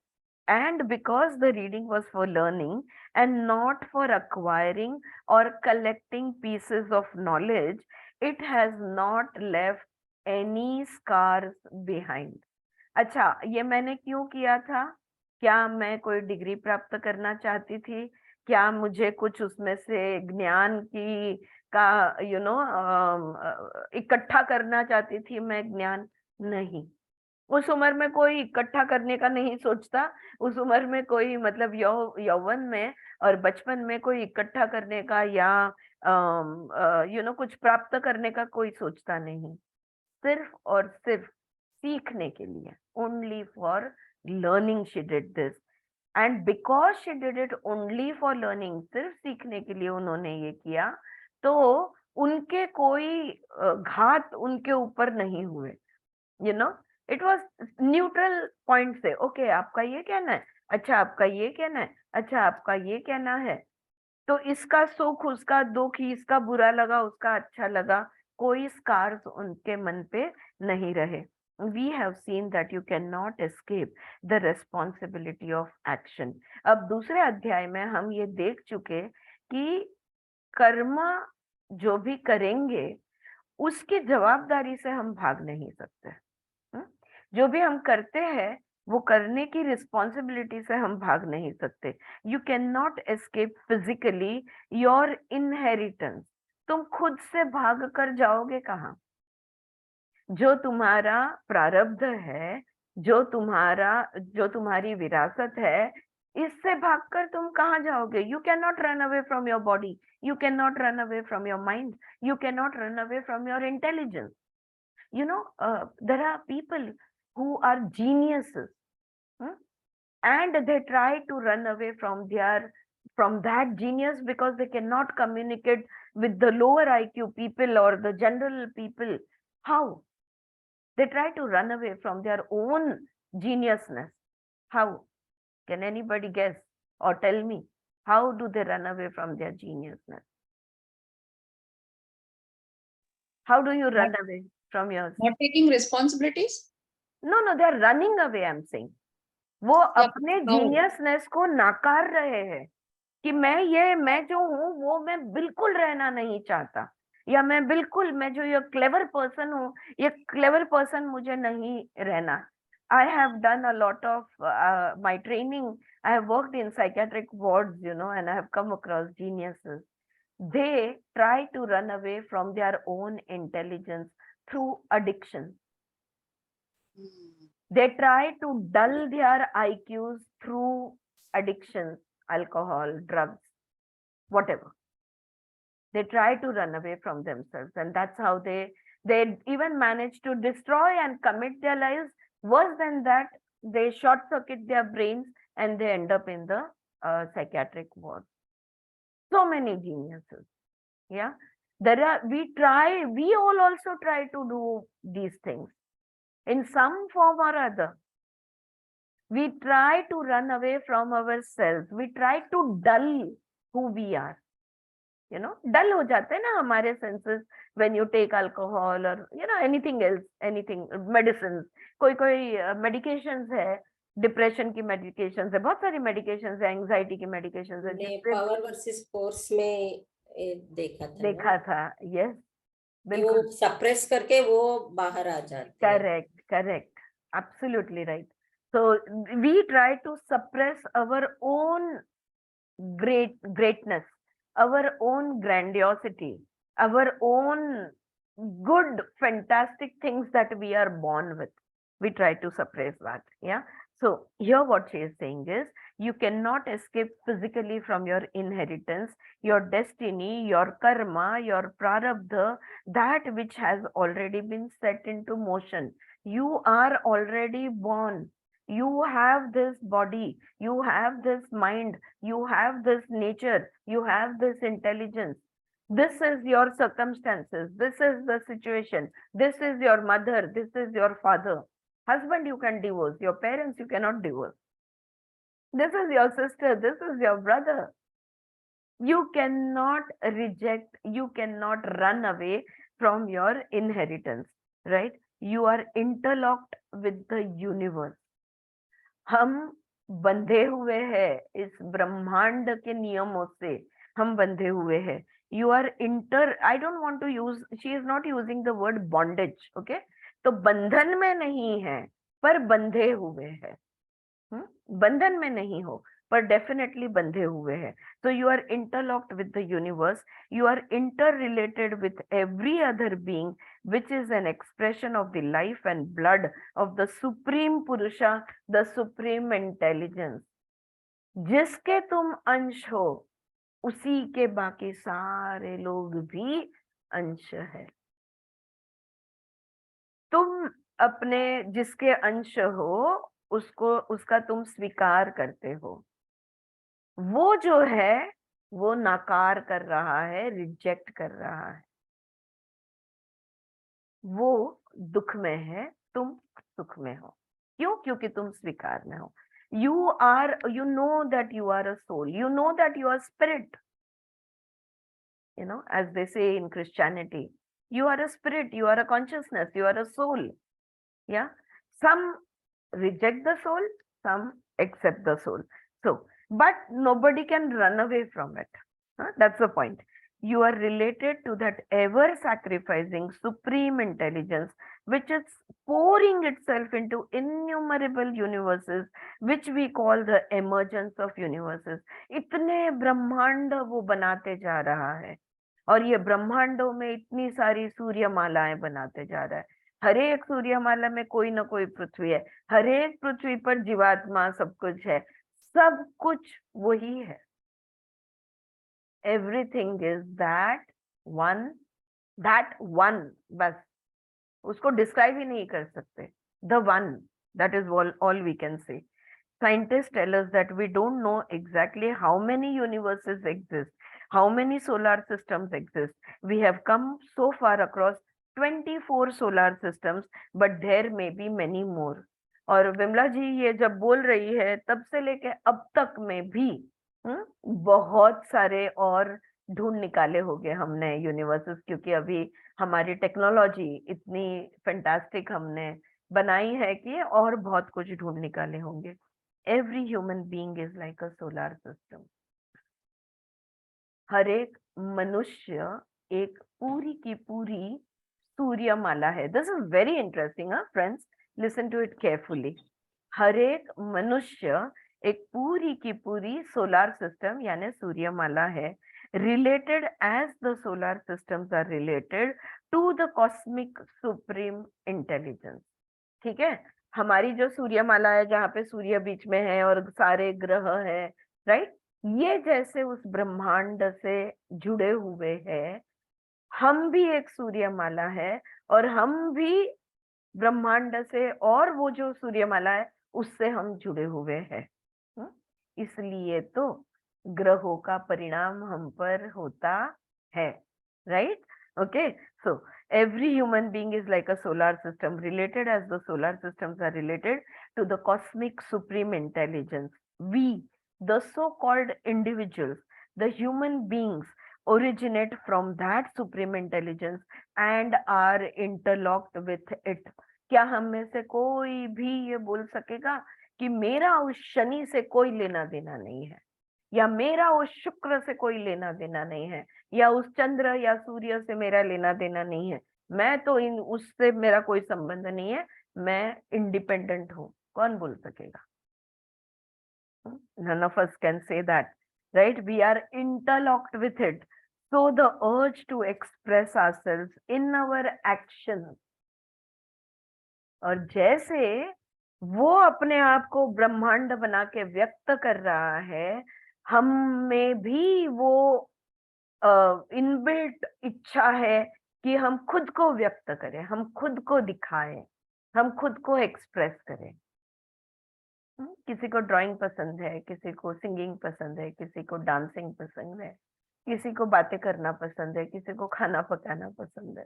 And because the reading was for learning and not for acquiring or collecting pieces of knowledge, it has not left any scars behind. अच्छा, ये मैंने क्यों किया था? क्या मैं कोई degree प्राप्त करना चाहती थी? क्या मुझे कुछ उसमें से ज्ञान की का इकट्ठा करना चाहती थी मैं ज्ञान? नहीं. उस उम्र में कोई इकट्ठा करने का नहीं सोचता. उस उम्र में कोई, मतलब यौवन में और बचपन में कोई इकट्ठा करने का या कुछ प्राप्त करने का कोई सोचता नहीं. सिर्फ और सिर्फ सीखने के लिए. Only for learning she did this. And because she did it only for learning, सिर्फ सीखने के लिए उन्होंने ये किया, तो उनके कोई घात उनके ऊपर नहीं हुए. It was neutral point से. Okay, आपका ये कहना है, अच्छा आपका ये कहना है, अच्छा आपका ये कहना है, तो इसका सुख, उसका दुख, इसका बुरा लगा, उसका अच्छा लगा, कोई स्कार्स उनके मन पे नहीं रहे. We have seen that you cannot escape the responsibility of action. अब दूसरे अध्याय में हम ये देख चुके कि कर्म जो भी करेंगे उसकी जवाबदारी से हम भाग नहीं सकते. जो भी हम करते हैं वो करने की रिस्पॉन्सिबिलिटी से हम भाग नहीं सकते. You can not escape physically your inheritance. तुम खुद से भाग कर जाओगे कहाँ? जो तुम्हारा प्रारब्ध है, जो तुम्हारी विरासत है, इससे भागकर तुम कहाँ जाओगे? You can not run away from your body, you can not run away from your mind, you can not run away from your intelligence. You know, there are people who are geniuses, and they try to run away from that genius because they cannot communicate with the lower IQ people or the general people. How? They try to run away from their own geniusness. How? Can anybody guess or tell me? How do they run away from their geniusness? How do you run away from yours? Not taking responsibilities? No, they are running away, I'm saying. वो अपने जीनियसनेस को नाकार रहे हैं कि मैं जो हूँ वो मैं बिल्कुल रहना नहीं चाहता, या मैं जो ये क्लेवर पर्सन हूँ, ये क्लेवर पर्सन मुझे नहीं रहना. I have done a lot of my training. I have worked in psychiatric wards, and I have come across geniuses. They try to run away from their own intelligence through addiction. They try to dull their IQs through addictions, alcohol, drugs, whatever. They try to run away from themselves, and that's how they even manage to destroy and commit their lives. Worse than that, they short circuit their brains and they end up in the psychiatric ward. So many geniuses. Yeah, we all also try to do these things. In some form or other, we try to run away from ourselves. We try to dull who we are. Dull हो जाते हैं ना हमारे senses when you take alcohol or anything else, anything, medicines. कोई medications है, depression की medications है, बहुत सारी medications है, anxiety की medications है. ने पावर वर्सेस फोर्स में देखा था, yes. वो सप्रेस करके वो बाहर आ जाते हैं. Correct. Absolutely right. So we try to suppress our own greatness, our own grandiosity, our own good, fantastic things that we are born with. We try to suppress that. Yeah. So here what she is saying is, you cannot escape physically from your inheritance, your destiny, your karma, your prarabdha, that which has already been set into motion. You are already born. You have this body, you have this mind, you have this nature, you have this intelligence. This is your circumstances, this is the situation, this is your mother, this is your father. Husband you can divorce, your parents you cannot divorce. This is your sister, this is your brother. You cannot reject, you cannot run away from your inheritance, right? You are interlocked with the universe. हम बंधे हुए हैं इस ब्रह्मांड के नियमों से, हम बंधे हुए हैं. You are I don't want to use, she is not using the word bondage, okay? तो बंधन में नहीं है पर बंधे हुए हैं. बंधन में नहीं हो पर डेफिनेटली बंधे हुए हैं. So you are interlocked with the universe, you are interrelated with every other being, which is an expression of the life and blood of the Supreme Purusha, the Supreme Intelligence. जिसके तुम अंश हो, उसी के बाकी सारे लोग भी अंश है. तुम अपने जिसके अंश हो उसका तुम स्वीकार करते हो. वो जो है वो नाकार कर रहा है, रिजेक्ट कर रहा है. वो दुख में है, तुम सुख में हो. क्यों? क्योंकि तुम स्वीकार में हो. You know that you are a soul, you know that you are spirit. As they say in Christianity, you are a spirit, you are a consciousness, you are a soul. Yeah. Some reject the soul, some accept the soul. So, but nobody can run away from it. That's the point. You are related to that ever sacrificing supreme intelligence which is pouring itself into innumerable universes, which we call the emergence of universes. इतने ब्रह्मांड वो बनाते जा रहा है, और ये ब्रह्मांडों में इतनी सारी सूर्यमालाएं बनाते जा रहा है। हर एक सूर्यमाला में कोई ना कोई पृथ्वी है, हर एक पृथ्वी पर जीवात्मा सब कुछ है, सब कुछ वही है। एवरीथिंग इज दैट वन, बस उसको डिस्क्राइब ही नहीं कर सकते। The one, that is all we can say. Scientists tell us that we don't know exactly how many universes exist, how many solar systems exist. We have come so far across 24 solar systems, but there may be many more. और विमला जी ये जब बोल रही है तब से लेके अब तक में भी बहुत सारे और ढूंढ निकाले होंगे हमने यूनिवर्सेस, क्योंकि अभी हमारी टेक्नोलॉजी इतनी फैंटास्टिक हमने बनाई है कि और बहुत कुछ ढूंढ निकाले होंगे। Every human being is like a solar system. हर एक मनुष्य एक पूरी की पूरी सूर्यमाला है। This is very interesting, friends. Listen to it carefully. हर एक मनुष्य एक पूरी की पूरी सोलर सिस्टम यानी सूर्यमाला है, related as the solar systems are related to the cosmic supreme intelligence. ठीक है, हमारी जो सूर्यमाला है जहाँ पे सूर्य बीच में है और सारे ग्रह है, राइट, ये जैसे उस ब्रह्मांड से जुड़े हुए हैं, हम भी एक सूर्यमाला है और हम भी ब्रह्मांड से और वो जो सूर्यमाला है उससे हम जुड़े हुए हैं। इसलिए तो ग्रहों का परिणाम हम पर होता है, right? Okay, so every human being is like a solar system, related as the solar systems are related to the cosmic supreme intelligence. We, the so-called individuals, the human beings, originate from that supreme intelligence and are interlocked with it. क्या हम में से कोई भी ये बोल सकेगा कि मेरा उस शनि से कोई लेना देना नहीं है, या मेरा उस शुक्र से कोई लेना देना नहीं है, या उस चंद्र या सूर्य से मेरा लेना देना नहीं है, मैं तो इन उससे मेरा कोई संबंध नहीं है, मैं इंडिपेंडेंट हूं? कौन बोल सकेगा? None of us can say that, right? We are interlocked with it. So the urge to express ourselves in our actions, और जैसे वो अपने आप को ब्रह्मांड बना के व्यक्त कर रहा है, हम में भी वो इनबिल्ट इच्छा है कि हम खुद को व्यक्त करें, हम खुद को दिखाएं, हम खुद को एक्सप्रेस करें। किसी को ड्राइंग पसंद है, किसी को सिंगिंग पसंद है, किसी को डांसिंग पसंद है, किसी को बातें करना पसंद है, किसी को खाना पकाना पसंद है।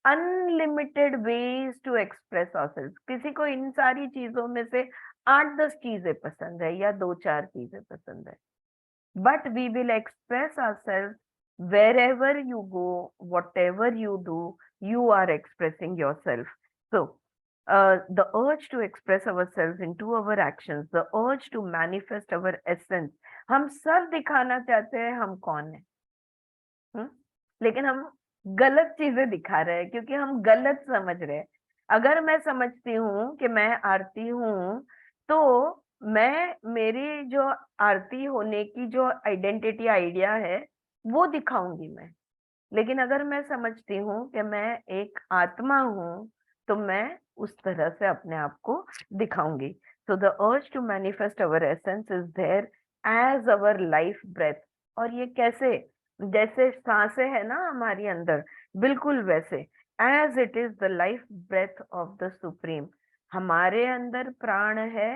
Unlimited ways to express ourselves. किसी को इन सारी चीजों में से 8-10 चीजें पसंद है या 2-4 चीजें पसंद है। But we will express ourselves wherever you go, whatever you do, you are expressing yourself. So the urge to express ourselves into our actions, the urge to manifest our essence, हम सब दिखाना चाहते हैं हम कौन है, लेकिन हम गलत चीजें दिखा रहे हैं क्योंकि हम गलत समझ रहे हैं। अगर मैं समझती हूँ कि मैं आरती हूँ, तो मैं मेरी जो आरती होने की जो आइडेंटिटी आइडिया है वो दिखाऊंगी मैं। लेकिन अगर मैं समझती हूँ कि मैं एक आत्मा हूँ, तो मैं उस तरह से अपने आप को दिखाऊंगी। So the urge to manifest our essence is there as our life breath. और ये कैसे? जैसे सांसें है ना हमारी अंदर, बिल्कुल वैसे as it is the life breath of the supreme. हमारे अंदर प्राण है,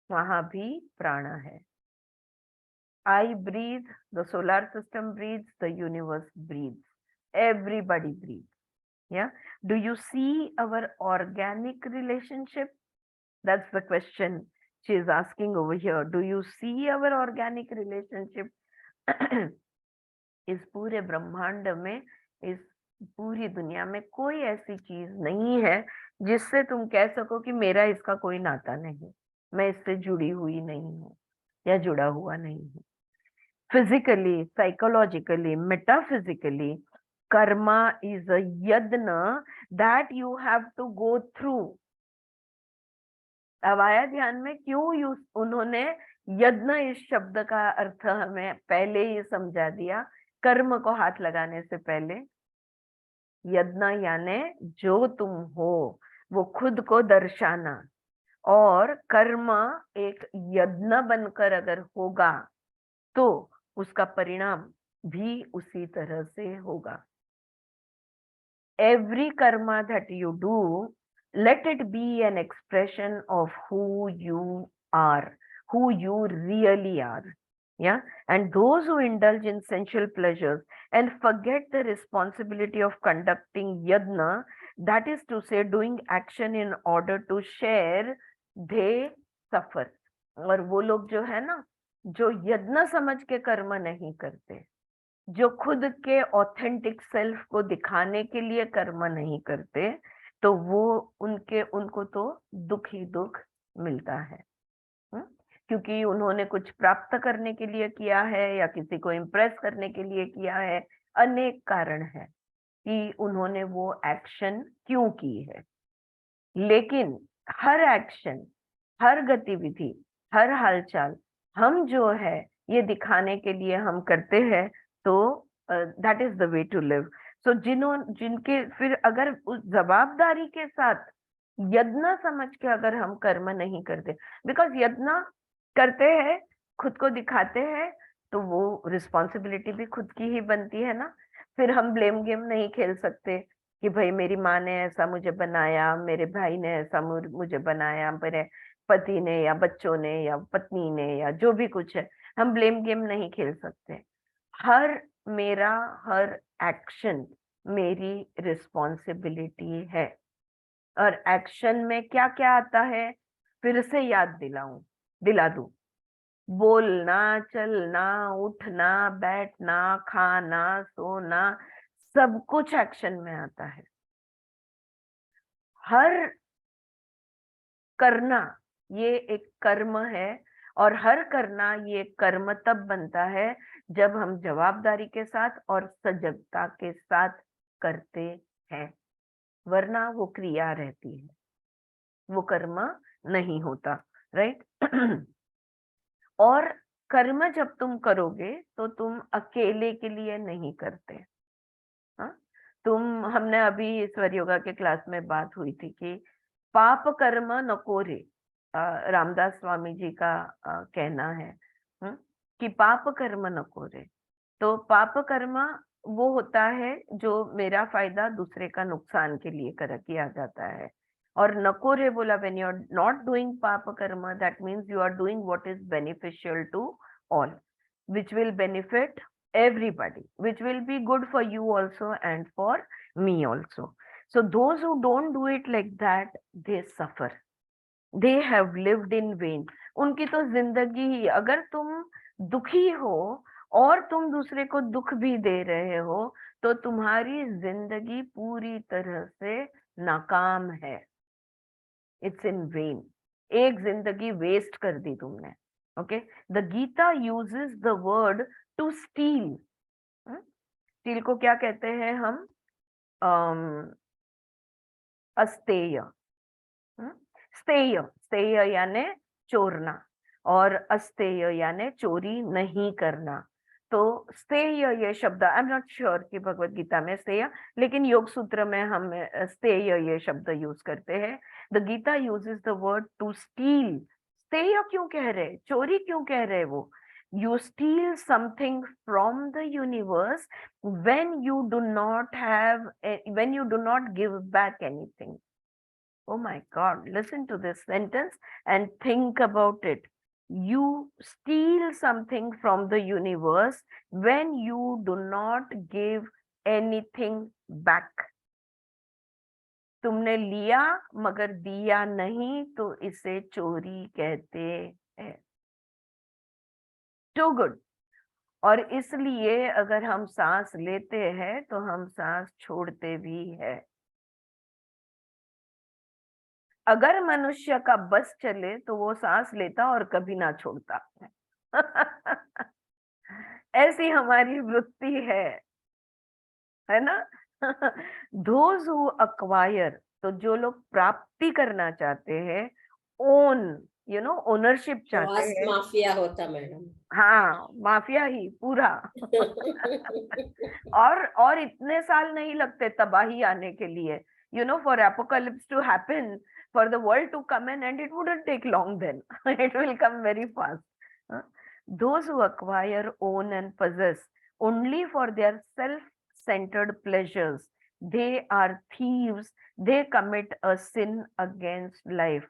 वहां भी प्राण है। I breathe, the solar system breathes, the universe breathes, everybody breathes. Yeah. Do you see our organic relationship? That's the question she is asking over here. Do you see our organic relationship? इस पूरे ब्रह्मांड में, इस पूरी दुनिया में कोई ऐसी चीज नहीं है जिससे तुम कह सको कि मेरा इसका कोई नाता नहीं, मैं इससे जुड़ी हुई नहीं हूँ या जुड़ा हुआ नहीं हूँ। Physically, psychologically, metaphysically, karma is a yadna that you have to go through. अब आया ध्यान में क्यों यूज उन्होंने यज्ञ इस शब्द का अर्थ हमें पहले ही समझा दिया, कर्म को हाथ लगाने से पहले। यज्ञ यानी जो तुम हो वो खुद को दर्शाना, और कर्म एक यज्ञ बनकर अगर होगा तो उसका परिणाम भी उसी तरह से होगा। Every karma that you do, let it be an expression of who you are, who you really are. Yeah. And those who indulge in sensual pleasures and forget the responsibility of conducting yajna, that is to say, doing action in order to share, they suffer. और वो लोग जो है ना, जो यज्ञ समझ के कर्म नहीं करते, जो खुद के ऑथेंटिक सेल्फ को दिखाने के लिए कर्म नहीं करते, तो वो उनको तो दुख ही दुख मिलता है। क्योंकि उन्होंने कुछ प्राप्त करने के लिए किया है या किसी को इम्प्रेस करने के लिए किया है, अनेक कारण है कि उन्होंने वो एक्शन क्यों की है। लेकिन हर एक्शन, हर गतिविधि, हर हालचाल हम जो है ये दिखाने के लिए हम करते हैं, तो that is the way to live. So जिनके फिर अगर उस जवाबदारी के साथ यज्ञ समझ के अगर हम कर्म नहीं करते, बिकॉज यज्ञ करते हैं, खुद को दिखाते हैं, तो वो रिस्पॉन्सिबिलिटी भी खुद की ही बनती है ना। फिर हम ब्लेम गेम नहीं खेल सकते कि भाई मेरी माँ ने ऐसा मुझे बनाया, मेरे भाई ने ऐसा मुझे बनाया, मेरे पति ने या बच्चों ने या पत्नी ने या जो भी कुछ है, हम ब्लेम गेम नहीं खेल सकते। मेरा हर एक्शन मेरी रिस्पॉन्सिबिलिटी है। और एक्शन में क्या क्या आता है फिर से याद दिला दूं। बोलना, चलना, उठना, बैठना, खाना, सोना, सब कुछ एक्शन में आता है। हर करना ये एक कर्म है, और हर करना ये कर्म तब बनता है जब हम जवाबदारी के साथ और सजगता के साथ करते हैं, वरना वो क्रिया रहती है, वो कर्म नहीं होता। राइट। और कर्म जब तुम करोगे तो तुम अकेले के लिए नहीं करते। हाँ, हमने अभी ईश्वर योगा के क्लास में बात हुई थी कि पाप कर्म नको रे, रामदास स्वामी जी का कहना है कि पाप कर्म नको रे। तो पाप कर्म वो होता है जो मेरा फायदा दूसरे का नुकसान के लिए किया जाता है। और नको रे बोला, when you are not doing पाप कर्म, that means you are doing what is beneficial to all, which will benefit everybody, which will be good for you also and for me also. So those who don't do it like that, they suffer. They have lived in vain. उनकी तो जिंदगी ही, अगर तुम दुखी हो और तुम दूसरे को दुख भी दे रहे हो, तो तुम्हारी जिंदगी पूरी तरह से नाकाम है। It's in vain. एक जिंदगी वेस्ट कर दी तुमने। Okay, the Gita uses the word to steal. Steal को क्या कहते हैं हम? अस्तेय। स्तेय, स्तेय यानी चोरना, और अस्तेय यानी चोरी नहीं करना। तो स्तेय ये शब्द, आई एम नॉट श्योर कि भगवत गीता में स्तेय, लेकिन योग सूत्र में हम स्तेय ये शब्द यूज करते हैं। The Gita uses the word to steal. स्तेय क्यों कह रहे, चोरी क्यों कह रहे वो? You steal something from the universe when you do not give back anything. Oh my God, listen to this sentence and think about it. You steal something from the universe when you do not give anything back. तुमने लिया मगर दिया नहीं, तो इसे चोरी कहते हैं। Too good. और इसलिए अगर हम सांस लेते हैं तो हम सांस छोड़ते भी है। अगर मनुष्य का बस चले तो वो सांस लेता और कभी ना छोड़ता। ऐसी हमारी वृत्ति है ना? those who acquire, तो जो लोग प्राप्ति करना चाहते हैं, own, ओनरशिप चाहते वास हैं, माफिया होता मैडम। हाँ माफिया ही पूरा। और इतने साल नहीं लगते तबाही आने के लिए, for apocalypse to happen, for the world to come in, and it wouldn't take long then. It will come very fast. Huh? Those who acquire, own and possess only for their self-centered pleasures, they are thieves, they commit a sin against life.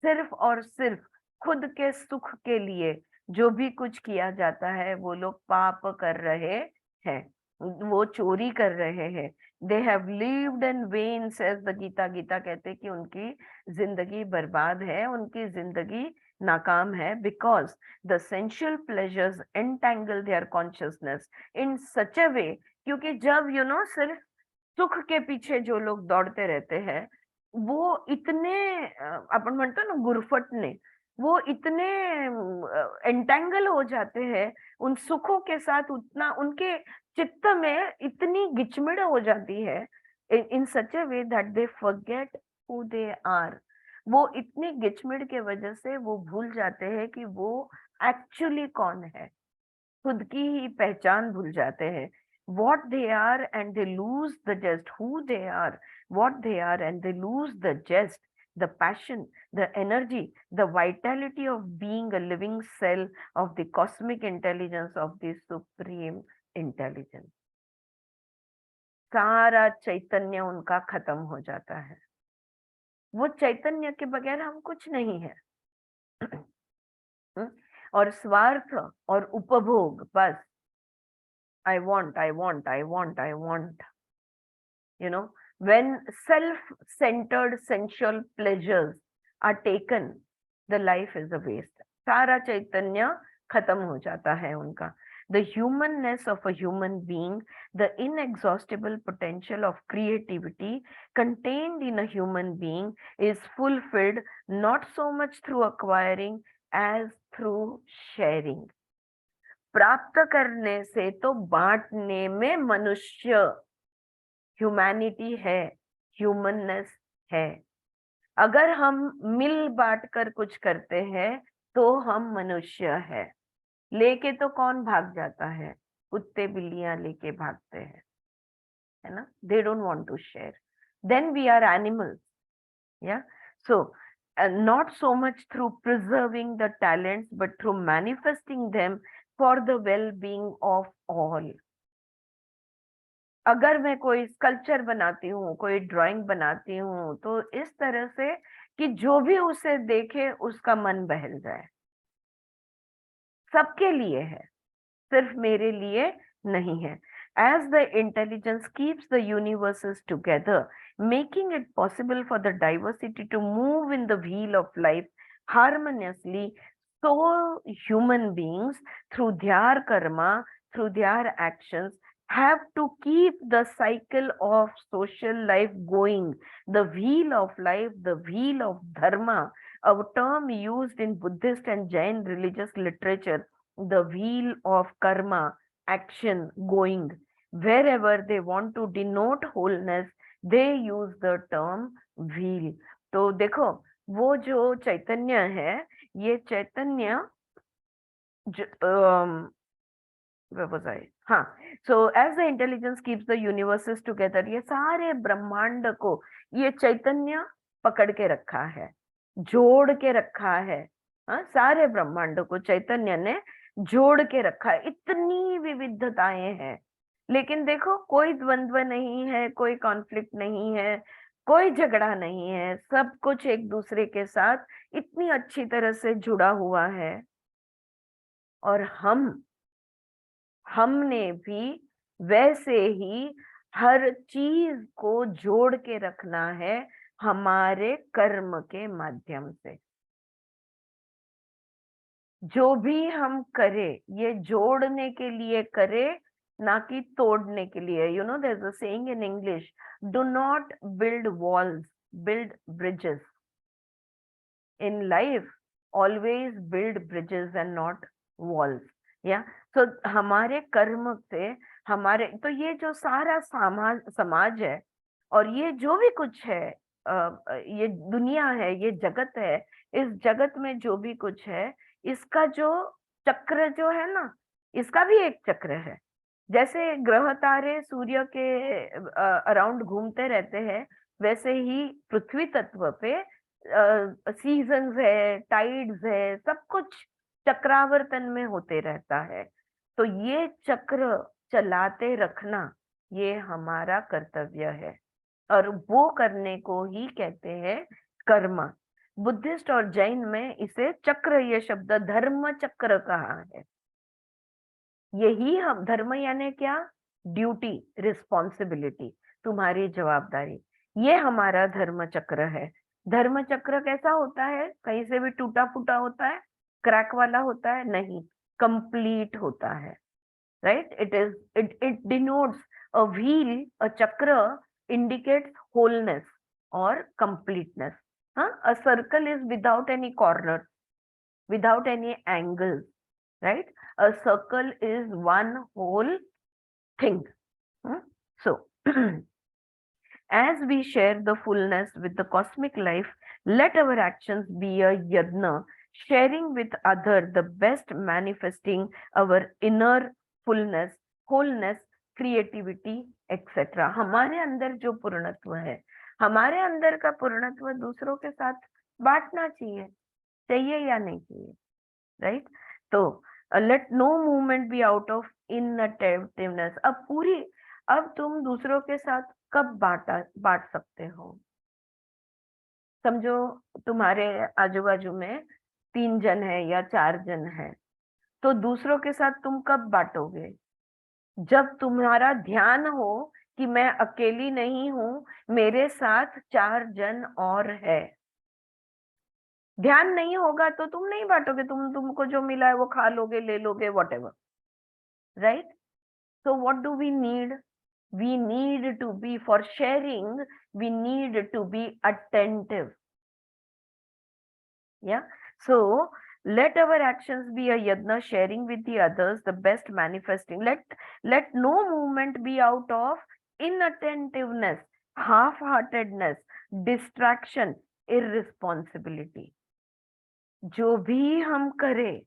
सिर्फ और सिर्फ खुद के सुख के लिए जो भी कुछ किया जाता है, वो लोग पाप कर रहे हैं, वो चोरी कर रहे हैं। They have lived in vain, says the Gita. Gita कहते हैं कि उनकी जिंदगी बर्बाद है, उनकी जिंदगी नाकाम है, because the sensual pleasures entangle their consciousness in such a way. क्योंकि जब सिर्फ सुख के पीछे जो लोग दौड़ते रहते हैं, वो इतने अपन म्हणतो ना गुरफटने, वो इतने एंटेंगल हो जाते हैं उन सुखों के साथ, उतना उनके चित्त में इतनी गिचमिड़ हो जाती है, in such a way that they forget who they are. वो इतनी गिचमिड़ के वजह से वो भूल जाते हैं कि वो एक्चुअली कौन है, खुद की ही पहचान भूल जाते हैं। what they are and they lose the just who they are, what they are and they lose the just, the passion, the energy, the vitality of being a living cell of the cosmic intelligence of the supreme intelligence. सारा चैतन्य उनका खत्म हो जाता है। वो चैतन्य के बगैर हम कुछ नहीं है। और स्वार्थ और उपभोग, बस I want, I want, I want, I want. When self-centered sensual pleasures are taken, the life is a waste. सारा चैतन्य खत्म हो जाता है उनका। The humanness of a human being, the inexhaustible potential of creativity contained in a human being is fulfilled not so much through acquiring as through sharing. प्राप्त करने से तो बांटने में मनुष्य ह्यूमैनिटी है, ह्यूमननेस है। अगर हम मिल बांट कर कुछ करते हैं तो हम मनुष्य है। लेके तो कौन भाग जाता है? कुत्ते बिल्लियां लेके भागते हैं, है ना? They don't want to share. Then we are animals. Yeah. So not so much through preserving the talents, but through manifesting them for the well-being of all. अगर मैं कोई स्कल्पचर बनाती हूँ, कोई ड्राइंग बनाती हूँ, तो इस तरह से कि जो भी उसे देखे उसका मन बहल जाए। सबके लिए है, सिर्फ मेरे लिए नहीं है। As the intelligence keeps the universes together, making it possible for the diversity to move in the wheel of life harmoniously, so human beings, through their karma, through their actions, have to keep the cycle of social life going, the wheel of life, the wheel of dharma, a term used in Buddhist and Jain religious literature, the wheel of karma, action going. Wherever they want to denote wholeness, they use the term wheel. तो देखो, वो जो चैतन्य है, ये चैतन्य where was I? हाँ, so as the intelligence keeps the universes together, ये सारे ब्रह्मांड को ये चैतन्य पकड़ के रखा है, जोड़ के रखा है। हाँ, सारे ब्रह्मांड को चैतन्य ने जोड़ के रखा है। इतनी विविधताएं हैं, लेकिन देखो कोई द्वंद्व नहीं है, कोई कॉन्फ्लिक्ट नहीं है, कोई झगड़ा नहीं है, सब कुछ एक दूसरे के साथ इतनी अच्छी तरह से जुड़ा हुआ है। और हमने भी वैसे ही हर चीज को जोड़ के रखना है हमारे कर्म के माध्यम से। जो भी हम करें, ये जोड़ने के लिए करें, ना कि तोड़ने के लिए। there's a saying in English, do not build walls, build bridges. In life, always build bridges and not walls. Yeah. So हमारे कर्म से हमारे तो ये जो सारा समाज है और ये जो भी कुछ है, ये दुनिया है, ये जगत है, इस जगत में जो भी कुछ है, इसका जो चक्र जो है ना, इसका भी एक चक्र है। जैसे ग्रह तारे सूर्य के अराउंड घूमते रहते हैं, वैसे ही पृथ्वी तत्व पे सीजन्स है, टाइड्स है, सब कुछ चक्रावर्तन में होते रहता है। तो ये चक्र चलाते रखना ये हमारा कर्तव्य है, और वो करने को ही कहते हैं कर्म। बुद्धिस्ट और जैन में इसे चक्र, ये शब्द धर्म चक्र कहा है। यही हम धर्म यानी क्या? ड्यूटी, रिस्पॉन्सिबिलिटी, तुम्हारी जवाबदारी, ये हमारा धर्म चक्र है। धर्म चक्र कैसा होता है? कहीं से भी टूटा फूटा होता है, क्रैक वाला होता है? नहीं, कंप्लीट होता है, right? It denotes a wheel, a chakra indicates wholeness or completeness. A circle is without any corners, without any angles, right? A circle is one whole thing. So as we share the fullness with the cosmic life, let our actions be a yajna, sharing with others the best, manifesting our inner fullness, wholeness, creativity, etc. हमारे अंदर जो पूर्णत्व है, हमारे अंदर का पूर्णत्व दूसरों के साथ बांटना चाहिए, चाहिए या नहीं चाहिए, राइट? तो let no movement be out of inattentiveness. अब तुम दूसरों के साथ कब बांट सकते हो? समझो तुम्हारे आजू बाजू में 3 जन है या 4 जन है, तो दूसरों के साथ तुम कब बांटोगे? जब तुम्हारा ध्यान हो कि मैं अकेली नहीं हूं, मेरे साथ 4 जन और है। ध्यान नहीं होगा तो तुम नहीं बांटोगे, तुमको जो मिला है वो खा लोगे, ले लोगे, whatever, right? So what do we need? We need to be, for sharing, we need to be attentive. Yeah. So let our actions be a yajna, sharing with the others the best, manifesting. Let no movement be out of inattentiveness, half-heartedness, distraction, irresponsibility. जो भी हम करें,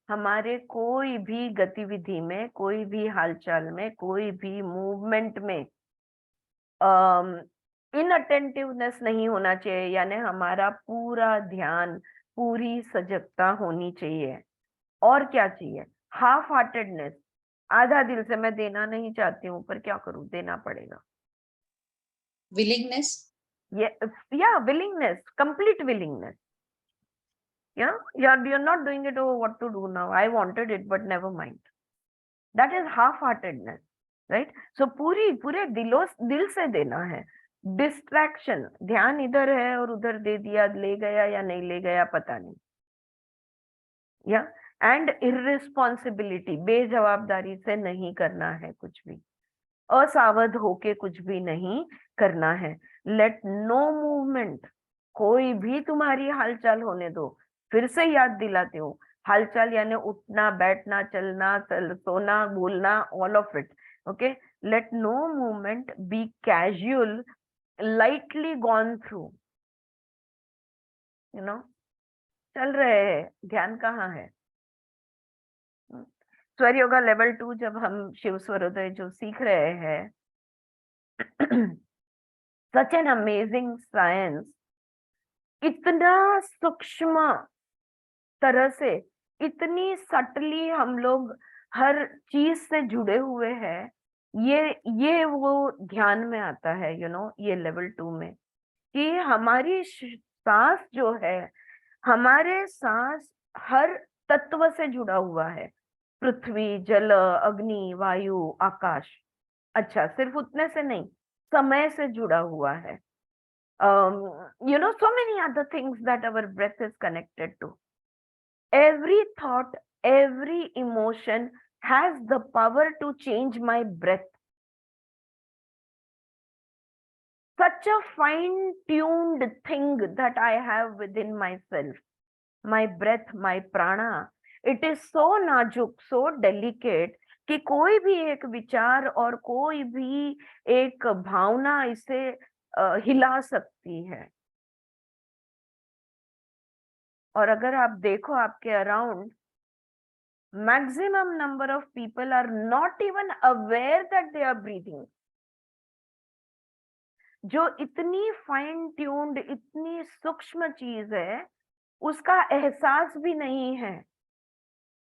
हमारे कोई भी गतिविधि में, कोई भी हालचाल में, कोई भी मूवमेंट में इनअटेंटिवनेस नहीं होना चाहिए, यानी हमारा पूरा ध्यान, पूरी सजगता होनी चाहिए। और क्या चाहिए? हाफ हार्टेडनेस, आधा दिल से मैं देना नहीं चाहती हूँ पर क्या करूं, देना पड़ेगा। Willingness. Yeah, willingness, complete willingness. You're not doing it, oh, what to do now? I wanted it, but never mind. That is half-heartedness, right? So पूरे दिल से देना है। Distraction, ध्यान इधर है और उधर दे दिया, ले गया या नहीं ले गया पता नहीं। And irresponsibility, बेजवाबदारी से नहीं करना है कुछ भी, असावध होके कुछ भी नहीं करना है। Let no movement, कोई भी तुम्हारी हालचाल होने दो। फिर से याद दिलाती हूँ, हालचाल यानी उठना, बैठना, चलना, सोना, बोलना, all of it, okay? Let no movement be casual, lightly gone through, चल रहे हैं, ध्यान कहाँ है? स्वर योगा लेवल 2 जब हम शिव स्वरोदय जो सीख रहे हैं, सच एन अमेजिंग साइंस, इतना सूक्ष्म तरह से, इतनी सटली हम लोग हर चीज से जुड़े हुए हैं। ये वो ध्यान में आता है, ये लेवल 2 में, कि हमारी सांस जो है, हमारे सांस हर तत्व से जुड़ा हुआ है, पृथ्वी, जल, अग्नि, वायु, आकाश। अच्छा, सिर्फ उतने से नहीं, समय से जुड़ा हुआ है। So many other things that our breath is connected to. Every thought, every emotion has the power to change my breath. Such a fine-tuned thing that I have within myself. My breath, my prana, it is so najuk, so delicate कि कोई भी एक विचार और कोई भी एक भावना इसे हिला सकती है। और अगर आप देखो आपके around, maximum number of people are not even aware that they are breathing. जो इतनी फाइन ट्यून्ड, इतनी सूक्ष्म चीज है, उसका एहसास भी नहीं है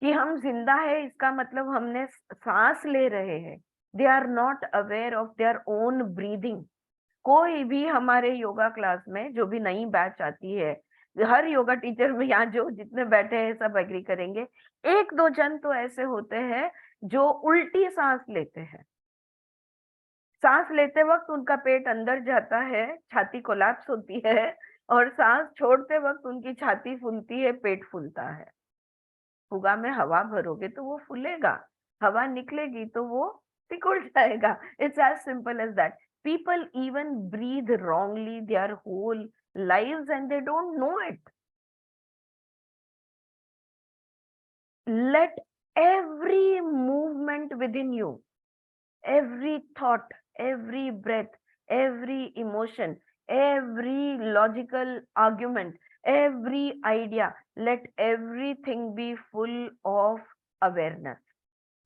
कि हम जिंदा है, इसका मतलब हमने सांस ले रहे हैं। They are not aware of their own breathing. कोई भी हमारे योगा क्लास में जो भी नई बैच आती है, हर योगा टीचर में यहाँ जो जितने बैठे हैं सब एग्री करेंगे, एक दो जन तो ऐसे होते हैं जो उल्टी सांस लेते हैं। सांस लेते वक्त उनका पेट अंदर जाता है, छाती कोलैप्स होती है, और सांस छोड़ते वक्त उनकी छाती फूलती है, पेट फूलता है। फुगा में हवा भरोगे तो वो फूलेगा, हवा निकलेगी तो वो सिकुड़ जाएगा। It's as simple as that. People even breathe wrongly their whole lives and they don't know it. Let every movement within you, every thought, every breath, every emotion, every logical argument, every idea, let everything be full of awareness,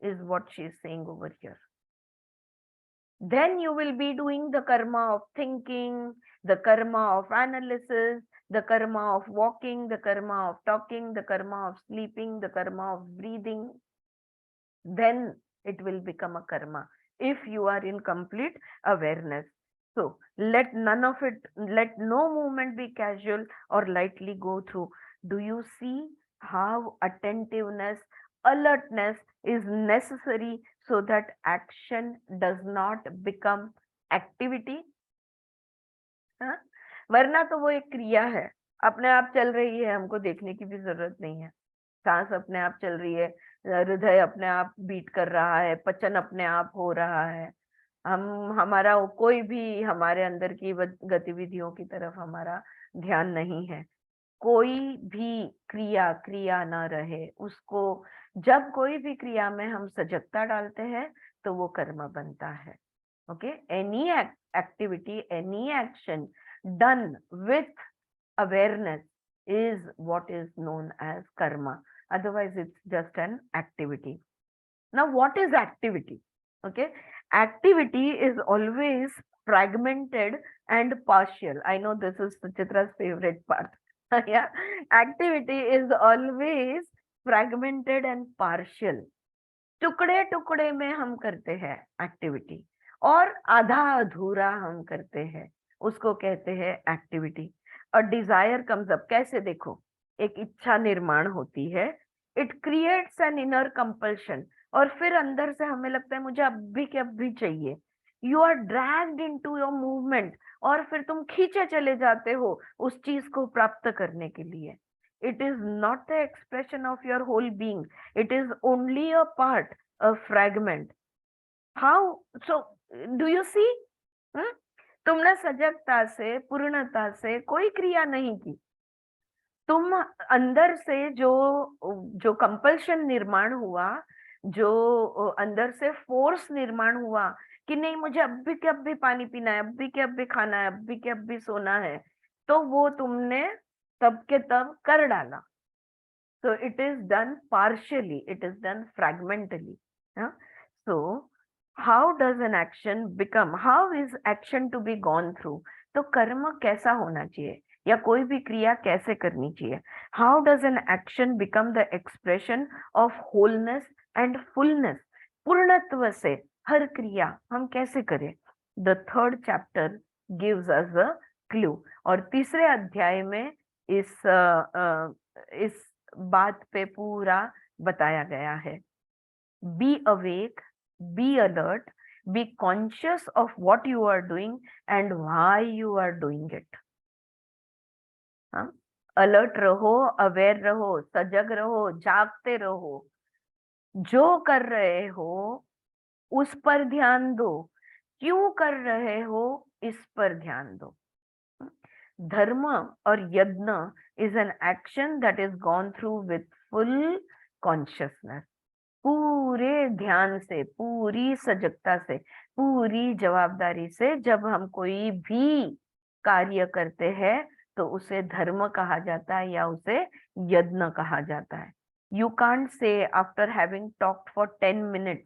is what she is saying over here. Then you will be doing the karma of thinking, the karma of analysis, the karma of walking, the karma of talking, the karma of sleeping, the karma of breathing. Then it will become a karma if you are in complete awareness. So let none of it, let no movement be casual or lightly go through. Do you see how attentiveness, alertness is necessary so that action does not become activity? हाँ? वरना तो वो एक क्रिया है, अपने आप चल रही है, हमको देखने की भी जरूरत नहीं है। सांस अपने आप चल रही है, हृदय अपने आप बीट कर रहा है, पचन अपने आप हो रहा है। हमारा कोई भी हमारे अंदर की गतिविधियों की तरफ हमारा ध्यान नहीं है। कोई भी क्रिया क्रिया ना रहे उसको, जब कोई भी क्रिया में हम सजगता डालते हैं तो वो कर्म बनता है। Okay, any activity, any action done with awareness is what is known as karma. Otherwise, it's just an activity. Now, what is activity? Okay, activity is always fragmented and partial. I know this is Suchitra's favorite part. Yeah, activity is always fragmented and partial. टुकड़े टुकड़े में हम करते हैं activity, और आधा अधूरा हम करते हैं, उसको कहते हैं एक्टिविटी। और डिजायर कम्स अप, कैसे देखो, एक इच्छा निर्माण होती है, it creates an inner compulsion, और फिर अंदर से हमें लगता है मुझे अभी के अभी चाहिए। You are dragged into your movement, और फिर तुम खींचे चले जाते हो उस चीज को प्राप्त करने के लिए। It is not the expression of your whole being. It is only a part, a fragment. How? So, do you see? तुमने सजगता से, पूर्णता से कोई क्रिया नहीं की। तुम अंदर से जो कंपल्शन निर्माण हुआ, जो अंदर से फोर्स निर्माण हुआ कि नहीं मुझे अभी के अभी पानी पीना है, अभी के अभी खाना है, अभी के अभी सोना है, तो वो तुमने तब के तब कर डाला। So it is done partially, it is done fragmentally. So how does an action become, how is action to be gone through? तो कर्म कैसा होना चाहिए, या कोई भी क्रिया कैसे करनी चाहिए? How does an action become the expression of wholeness and fullness? पूर्णत्व से हर क्रिया हम कैसे करें? The third chapter gives us a clue. और तीसरे अध्याय में इस बात पे पूरा बताया गया है। Be awake, be alert, be conscious of what you are doing and why you are doing it. Alert रहो, अवेयर रहो, सजग रहो, जागते रहो, जो कर रहे हो उस पर ध्यान दो, क्यों कर रहे हो इस पर ध्यान दो। Dharma or yajna is an action that is gone through with full consciousness. पूरे ध्यान से, पूरी सजगता से, पूरी जवाबदारी से जब हम कोई भी कार्य करते हैं तो उसे धर्म कहा जाता है या उसे यज्ञ कहा जाता है. You can't say after having talked for 10 minutes,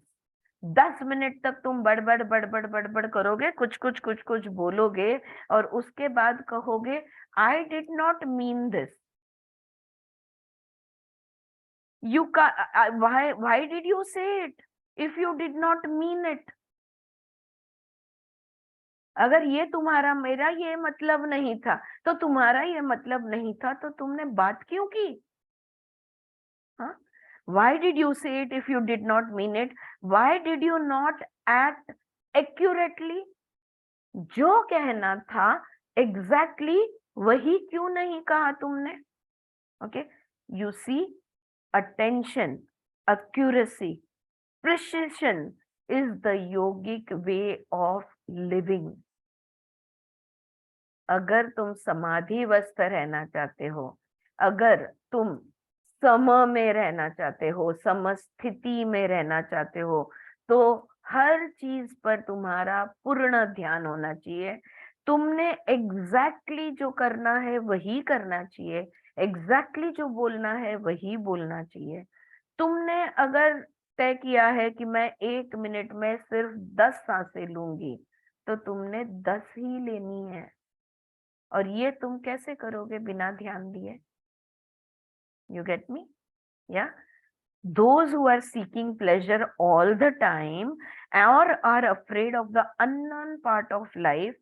10 minute तक तुम बड़बड़ बड़बड़ बड़बड़ करोगे, कुछ कुछ कुछ कुछ बोलोगे और उसके बाद कहोगे I did not mean this. You why did you say it if you did not mean it? अगर ये तुम्हारा, मेरा ये मतलब नहीं था तो तुम्हारा ये मतलब नहीं था तो तुमने बात क्यों की? हाँ, why did you say it if you did not mean it? Why did you not act accurately? जो कहना था exactly वही क्यों नहीं कहा तुमने? Okay, you see, attention, accuracy, precision is the yogic way of living. अगर तुम समाधिवस्थ रहना चाहते हो, अगर तुम सम में रहना चाहते हो, समस्थिति में रहना चाहते हो, तो हर चीज पर तुम्हारा पूर्ण ध्यान होना चाहिए. तुमने एग्जैक्टली जो करना है वही करना चाहिए, एग्जैक्टली जो बोलना है वही बोलना चाहिए. तुमने अगर तय किया है कि मैं 1 मिनट में सिर्फ 10 सांसें लूंगी तो तुमने 10 ही लेनी है. और ये तुम कैसे करोगे बिना ध्यान दिए? You get me? Yeah. Those who are seeking pleasure all the time or are afraid of the unknown part of life,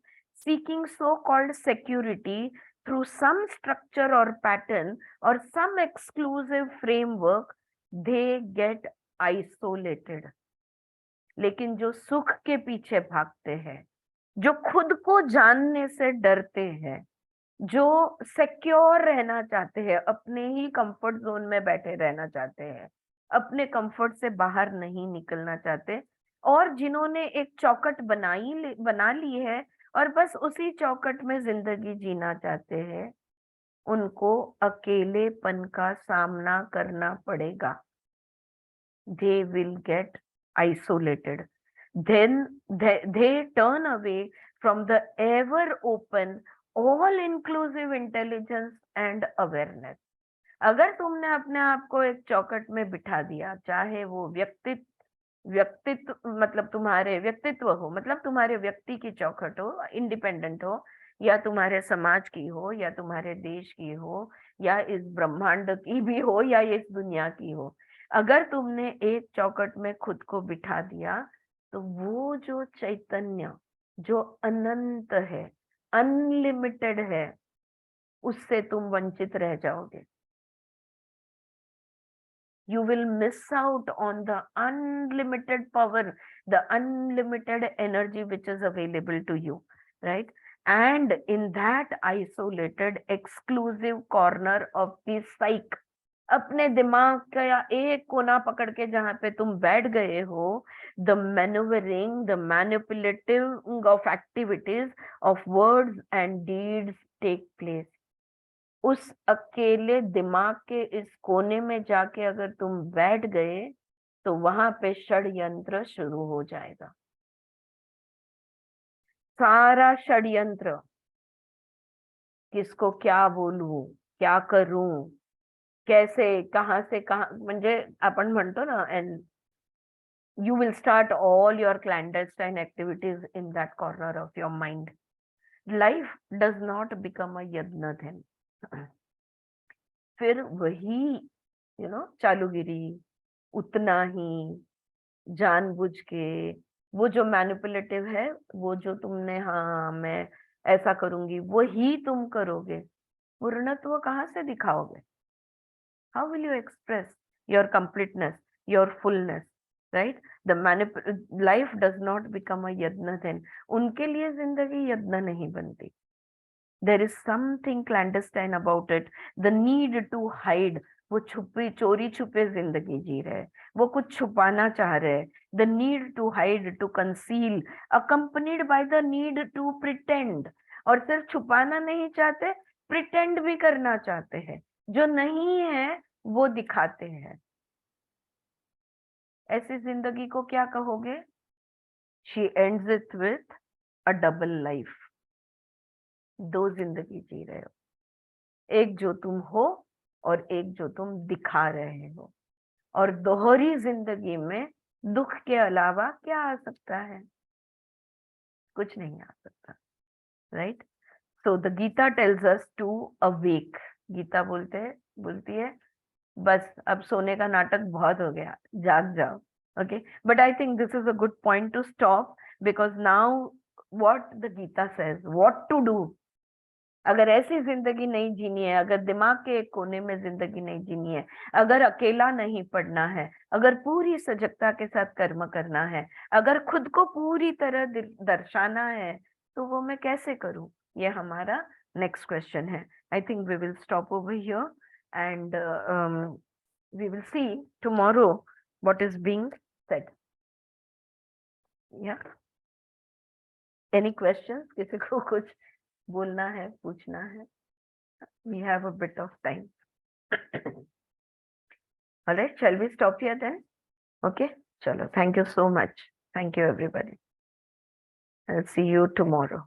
seeking so-called security through some structure or pattern or some exclusive framework, they get isolated. लेकिन जो सुख के पीछे भागते हैं, जो खुद को जानने से डरते हैं, जो सिक्योर रहना चाहते हैं, अपने ही कंफर्ट जोन में बैठे रहना चाहते हैं, अपने कंफर्ट से बाहर नहीं निकलना चाहते, और जिन्होंने एक चौखट बना ली है और बस उसी चौखट में जिंदगी जीना चाहते हैं, उनको अकेलेपन का सामना करना पड़ेगा. They will get isolated. Then they turn away from the ever open, all inclusive intelligence and awareness. अगर तुमने अपने आप को एक चौखट में बिठा दिया, चाहे वो व्यक्तित्व मतलब तुम्हारे व्यक्तित्व हो, मतलब तुम्हारे व्यक्ति की चौखट हो, इंडिपेंडेंट हो, या तुम्हारे समाज की हो, या तुम्हारे देश की हो, या इस ब्रह्मांड की भी हो, या इस दुनिया की हो, अगर तुमने एक चौखट में खुद को बिठा दिया तो वो जो चैतन्य जो अनंत है, अनलिमिटेड है, उससे तुम वंचित रह जाओगे. You will miss out on the unlimited power, the unlimited energy which is available to you, right? And in that isolated, exclusive corner of the psyche, अपने दिमाग का एक कोना पकड़ के जहां पे तुम बैठ गए हो, the maneuvering, the manipulating of activities of words and deeds take place. उस अकेले दिमाग के इस कोने में जाके अगर तुम बैठ गए तो वहां पे षड्यंत्र शुरू हो जाएगा. सारा षड्यंत्र, किसको क्या बोलूं, क्या करूं, कैसे, कहां से कहां, म्हणजे आपण म्हणतो ना, and you will start all your clandestine activities in that corner of your mind. Life does not become a yajna then. फिर वही चालूगिरी, उतना ही जानबूझ के, वो जो मैनिपुलेटिव है, वो जो तुमने हाँ मैं ऐसा करूंगी वही तुम करोगे, पूर्णत्व कहाँ से दिखाओगे? How will you express your completeness, your fullness, right? Life does not become a yajna then. उनके लिए जिंदगी यज्ञ नहीं बनती. There is something clandestine about it. The need to hide. वो छुपी चोरी छुपे जिंदगी जी रहे, वो कुछ छुपाना चाह रहे. The need to hide, to conceal, accompanied by the need to pretend. और सिर्फ छुपाना नहीं चाहते, pretend भी करना चाहते हैं. जो नहीं है वो दिखाते हैं. ऐसी जिंदगी को क्या कहोगे? She ends it with a double life. दो जिंदगी जी रहे हो, एक जो तुम हो और एक जो तुम दिखा रहे हो। और दोहरी जिंदगी में दुख के अलावा क्या आ सकता है? कुछ नहीं आ सकता, right? So the Gita tells us to awake. Gita बोलती है बस अब सोने का नाटक बहुत हो गया, जाग जाओ। Okay, but I think this is a good point to stop, because now what the Gita says, what to do. अगर ऐसी जिंदगी नहीं जीनी है, अगर दिमाग के एक कोने में जिंदगी नहीं जीनी है, अगर अकेला नहीं पढ़ना है, अगर पूरी सजगता के साथ कर्म करना है, अगर खुद को पूरी तरह दर्शाना है, तो वो मैं कैसे करूं? ये हमारा नेक्स्ट क्वेश्चन है। I think we will stop over here and we will see tomorrow what is being said. Yeah, any questions? किसी को कुछ बोलना है, पूछना है? We have a bit of time. All right, shall we stop here then? Okay, chalo, thank you so much. Thank you everybody. I'll see you tomorrow.